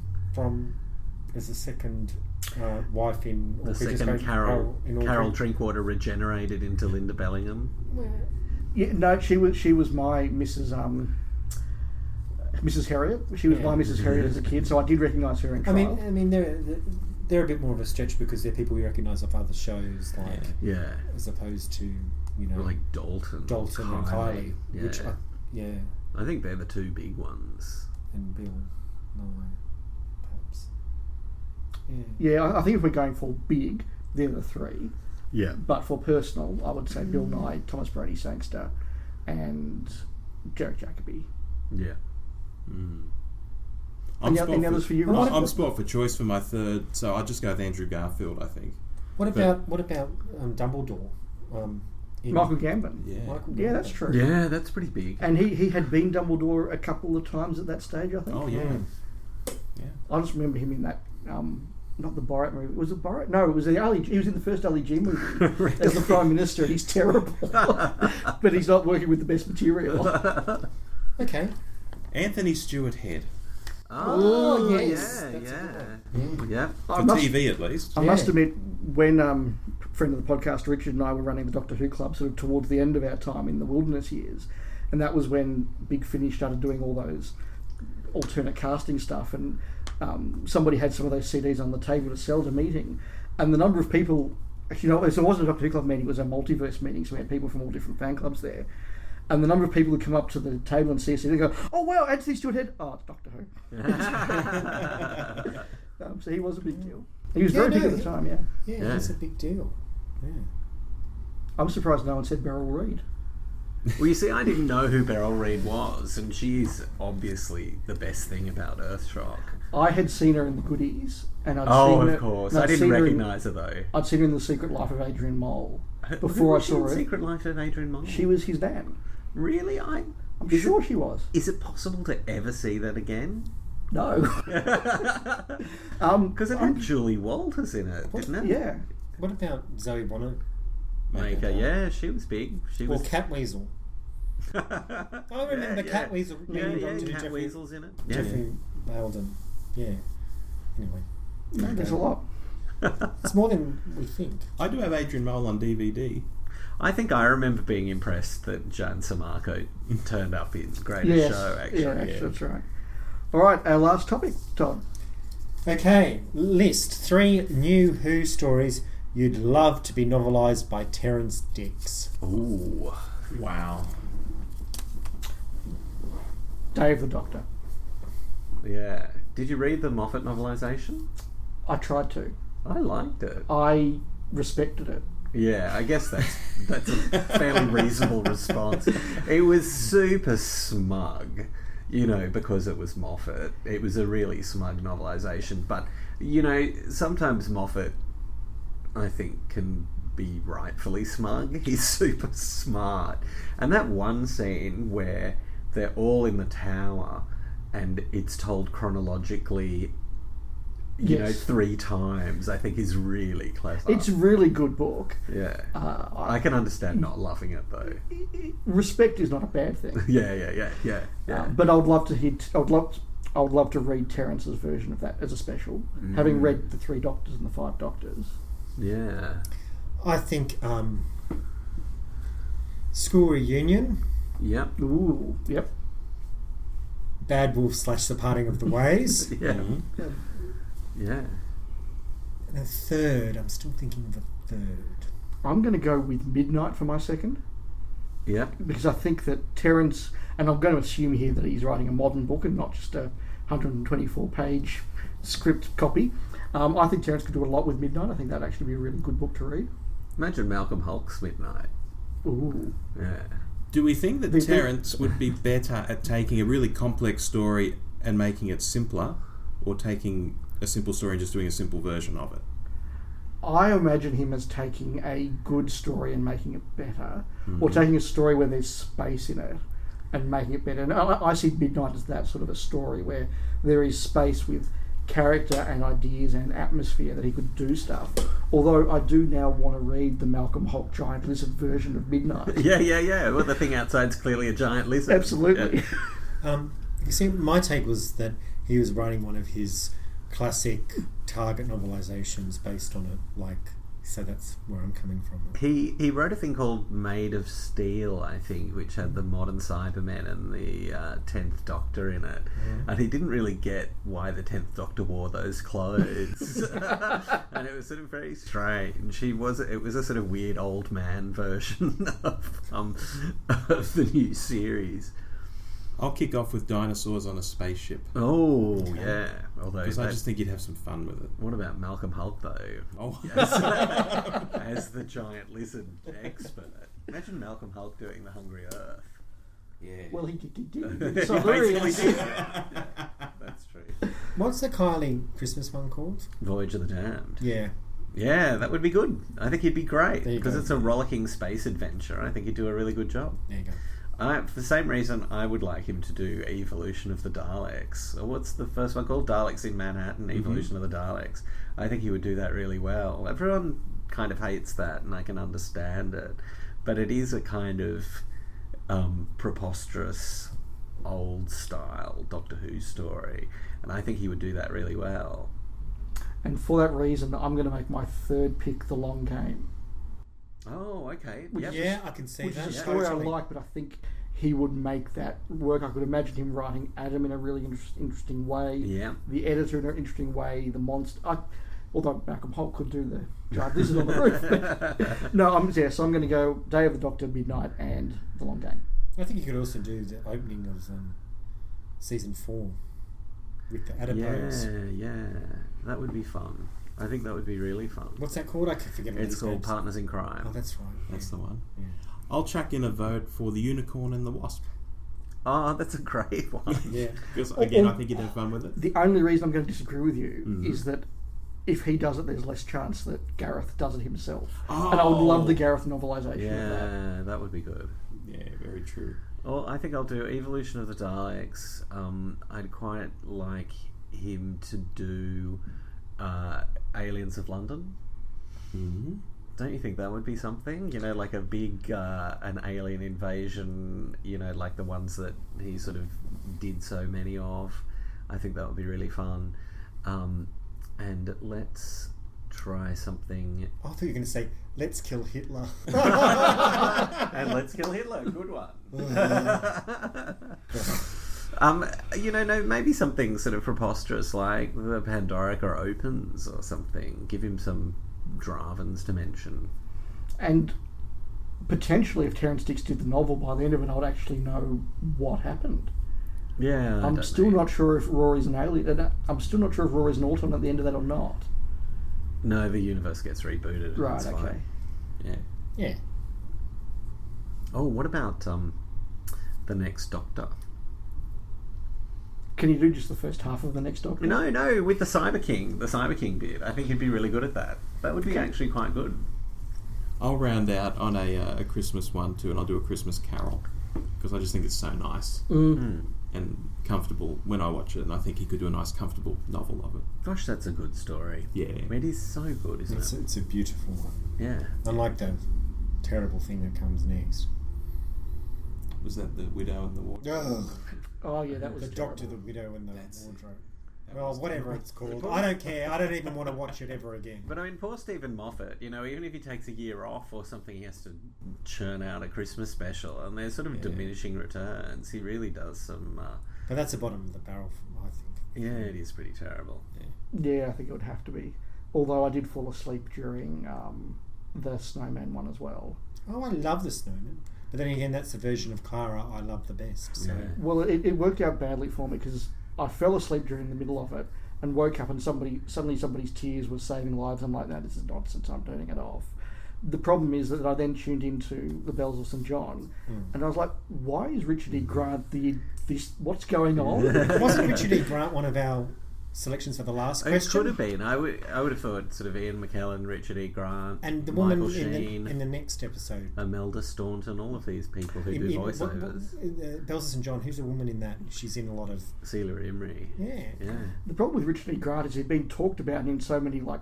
as the second wife in... The second Carol Drinkwater regenerated into Linda Bellingham. Yeah, no, she was my Mrs. Harriet. She was my Mrs. Harriet as a kid, so I did recognise her in Trial. I mean, they're a bit more of a stretch because they're people you recognise off other shows, like as opposed to like Dalton and Kylie, yeah. which I think they're the two big ones. And Bill Nye, perhaps. Yeah, I think if we're going for big, they're the three. Yeah. But for personal, I would say Bill Nye, Thomas Brady Sangster, and Derek Jacobi. Yeah. I'm others for you? I'm spot for choice for my third, so I'll just go with Andrew Garfield, I think. What about Dumbledore? Michael Gambon. Yeah. That's true. Yeah, that's pretty big. And he had been Dumbledore a couple of times at that stage, I think. Oh, yeah. I just remember him in that, not the Borat movie. Was it Borat? No, it was he was in the first Ali G movie as the Prime Minister, and he's terrible. But he's not working with the best material. Okay. Anthony Stewart Head. Oh, yes. Yeah. For TV, at least. I must admit, when friend of the podcast, Richard, and I were running the Doctor Who Club sort of towards the end of our time in the wilderness years, and that was when Big Finish started doing all those alternate casting stuff, and somebody had some of those CDs on the table to sell to meeting, and the number of people, so it wasn't a Doctor Who Club meeting, it was a multiverse meeting, so we had people from all different fan clubs there. And the number of people who come up to the table and see us, they go, "Oh wow, Anthony Stewart Head! Oh, it's Doctor Who." So he was a big deal. He was very big at the time. Yeah, it's a big deal. Yeah. I'm surprised no one said Beryl Reid. Well, you see, I didn't know who Beryl Reid was, and she's obviously the best thing about Earthshock. I had seen her in the goodies, and I'd seen her. Of course, I didn't recognise her though. I'd seen her in The Secret Life of Adrian Mole before I saw her. Secret Life of Adrian Mole. She was his nan. Really? I'm sure she was. Is it possible to ever see that again? No. Because it had Julie Walters in it, didn't it? Yeah. What about Zoe Bonnet? Maker, yeah, she was big. She Or was. Catweasel. I remember Catweasel. Cat Weasel's in it. Jeffrey Malden. Yeah. Anyway. No, there's a lot. It's more than we think. I do have Adrian Mole on DVD. I think I remember being impressed that Joan Samarco turned up in Greatest Show, actually. Yeah, that's right. All right, our last topic, Todd. Okay, list 3 new Who stories you'd love to be novelised by Terrance Dicks. Ooh. Wow. Dave the Doctor. Yeah. Did you read the Moffat novelisation? I tried to. I liked it. I respected it. Yeah, I guess that's a fairly reasonable response. It was super smug, because it was Moffat. It was a really smug novelisation. But, sometimes Moffat, I think, can be rightfully smug. He's super smart. And that one scene where they're all in the tower and it's told chronologically, you know, 3 times, I think is really clever. It's a really good book. Yeah. I can understand not loving it though. Respect is not a bad thing. Yeah. But I would love to read Terrance's version of that as a special, having read the 3 Doctors and the 5 Doctors. Yeah. I think School Reunion. Yep. Ooh, yep. Bad Wolf / The Parting of the Ways. Yeah. Yeah. And a third, I'm still thinking of a third. I'm going to go with Midnight for my second. Yeah. Because I think that Terrance, and I'm going to assume here that he's writing a modern book and not just a 124-page script copy. I think Terrance could do a lot with Midnight. I think that'd actually be a really good book to read. Imagine Malcolm Hulke's Midnight. Ooh. Yeah. Do we think that Terrance would be better at taking a really complex story and making it simpler, or taking a simple story and just doing a simple version of it? I imagine him as taking a good story and making it better, or taking a story where there's space in it and making it better. And I see Midnight as that sort of a story where there is space with character and ideas and atmosphere that he could do stuff. Although I do now want to read the Malcolm Hulke giant lizard version of Midnight. Yeah. Well, the thing outside's clearly a giant lizard. Absolutely. Yeah. You see, my take was that he was writing one of his classic Target novelizations based on it, so that's where I'm coming from. He wrote a thing called Made of Steel, I think, which had the modern Cybermen and the 10th Doctor in it. And he didn't really get why the 10th Doctor wore those clothes. And it was sort of very strange. It was a sort of weird old man version of the new series. I'll kick off with dinosaurs on a spaceship. Oh, okay. Yeah. Because I just think you'd have some fun with it. What about Malcolm Hulke, though? Oh. As the giant lizard expert. Imagine Malcolm Hulke doing The Hungry Earth. Yeah. Well, he did. So Basically did. That's true. What's the Kylie Christmas one called? Voyage of the Damned. Yeah. Yeah, that would be good. I think he'd be great. Because go. it's a rollicking space adventure. I think he'd do a really good job. There you go. For the same reason, I would like him to do Evolution of the Daleks. Or what's the first one called? Daleks in Manhattan, Evolution of the Daleks. I think he would do that really well. Everyone kind of hates that, and I can understand it. But it is a kind of preposterous, old-style Doctor Who story. And I think he would do that really well. And for that reason, I'm going to make my third pick The Long Game. Oh, okay. Yep. Yeah, I can see Which that. is a story I like, but I think he would make that work. I could imagine him writing Adam in a really interesting way. Yeah. The editor in an interesting way. The monster. Although Malcolm Hulke could do the giant lizard on the roof. No, so I'm going to go Day of the Doctor, Midnight, and The Long Game. I think you could also do the opening of season 4 with the adipose. Yeah. That would be fun. I think that would be really fun. What's that called? I can forget. It's called Partners in Crime. Oh, that's right. That's the one. Yeah. I'll chuck in a vote for The Unicorn and the Wasp. Oh, that's a great one. Yeah. Because, again, I think you'd have fun with it. The only reason I'm going to disagree with you is that if he does it, there's less chance that Gareth does it himself. Oh. And I would love the Gareth novelisation of that. Yeah, that would be good. Yeah, very true. Well, I think I'll do Evolution of the Daleks. I'd quite like him to do Aliens of London. Mm-hmm. Don't you think that would be something? You know, like a big an alien invasion, you know, like the ones that he sort of did so many of. I think that would be really fun. And let's try something. I thought you were going to say, let's kill Hitler. And let's kill Hitler. Good one. You know, no, maybe something sort of preposterous like the Pandorica opens or something. Give him some Draven's dimension. And potentially, if Terrence Dix did the novel, by the end of it, I would actually know what happened. Yeah, I'm still not sure if Rory's an alien. I'm still not sure if Rory's an Auton at the end of that or not. No, the universe gets rebooted. Right, It's okay. fine. Yeah. Yeah. Oh, what about the next Doctor? Can you do just the first half of the next Doctor? No, with the Cyber King bit. I think he'd be really good at that. That would be actually quite good. I'll round out on a Christmas one too, and I'll do a Christmas Carol because I just think it's so nice and comfortable when I watch it, and I think he could do a nice, comfortable novel of it. Gosh, that's a good story. Yeah. I mean, it is so good, isn't it? It's a beautiful one. Yeah. Unlike the terrible thing that comes next. Was that the widow and the wardrobe? Ugh. Oh yeah, that was The terrible. Doctor, the Widow, and the Wardrobe. That Well, was whatever terrible. it's called. I don't care. I don't even want to watch it ever again. But I mean, poor Stephen Moffat, you know, even if he takes a year off or something, he has to churn out a Christmas special, and they're sort of diminishing returns. He really does some... But that's the bottom of the barrel, I think. yeah, it is pretty terrible. Yeah, I think it would have to be. Although I did fall asleep during the Snowman one as well. Oh, I love the Snowman. But then again, that's the version of Clara I love the best. So. Yeah. Well, it worked out badly for me because I fell asleep during the middle of it and woke up and suddenly somebody's tears was saving lives. I'm like, no, this is nonsense. I'm turning it off. The problem is that I then tuned into the Bells of St. John, and I was like, why is Richard E. Grant this? What's going on? Wasn't Richard E. Grant one of our selections for the last It question? could have been. I would have thought sort of Ian McKellen, Richard E. Grant, And the Michael woman Sheen, in the next episode. Imelda Staunton, all of these people who do voiceovers. Bells of St. John, who's the woman in that? She's in a lot of... Celia Imrie. Yeah. The problem with Richard E. Grant is he'd been talked about in so many like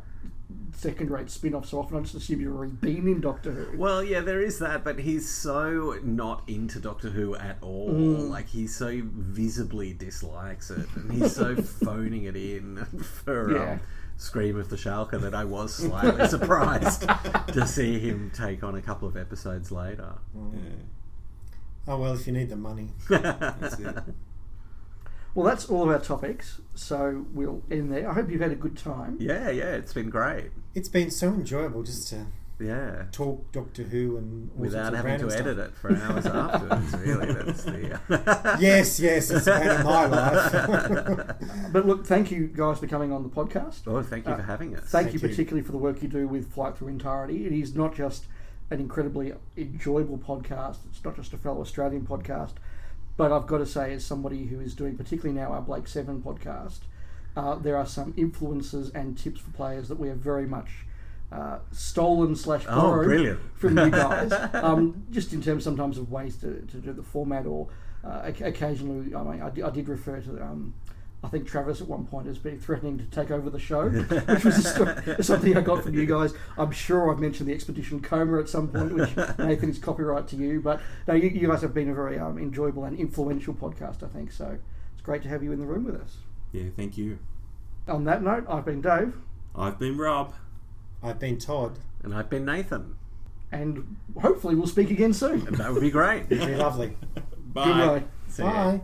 second-rate spin-offs so often I just assume he'd already been in Doctor Who. Well, yeah, there is that, but he's so not into Doctor Who at all. Like, he so visibly dislikes it, and he's so phoning it in for Scream of the Shalka that I was slightly surprised to see him take on a couple of episodes later. Oh, well, if you need the money. That's it. Well, that's all of our topics, so we'll end there. I hope you've had a good time. Yeah, it's been great. It's been so enjoyable just to Yeah. talk Doctor Who and all Without sorts of having to random edit it for hours afterwards, really. That's the... stuff. Yes, it's been my life. But look, thank you guys for coming on the podcast. Oh, thank you for having us. Thank you you. particularly for the work you do with Flight Through Entirety. It is not just an incredibly enjoyable podcast. It's not just a fellow Australian podcast. But I've got to say, as somebody who is doing particularly now our Blake 7 podcast, there are some influences and tips for players that we have very much stolen / borrowed brilliant. from you guys. Just in terms sometimes of ways to do the format or occasionally, I mean, I did refer to I think Travis at one point has been threatening to take over the show, which was something I got from you guys. I'm sure I've mentioned the Expedition Coma at some point, which Nathan is copyright to you. But no, you guys have been a very enjoyable and influential podcast, I think. So it's great to have you in the room with us. Yeah, thank you. On that note, I've been Dave. I've been Rob. I've been Todd. And I've been Nathan. And hopefully we'll speak again soon. And that would be great. It'd be lovely. Bye. Goodbye. See ya. Bye.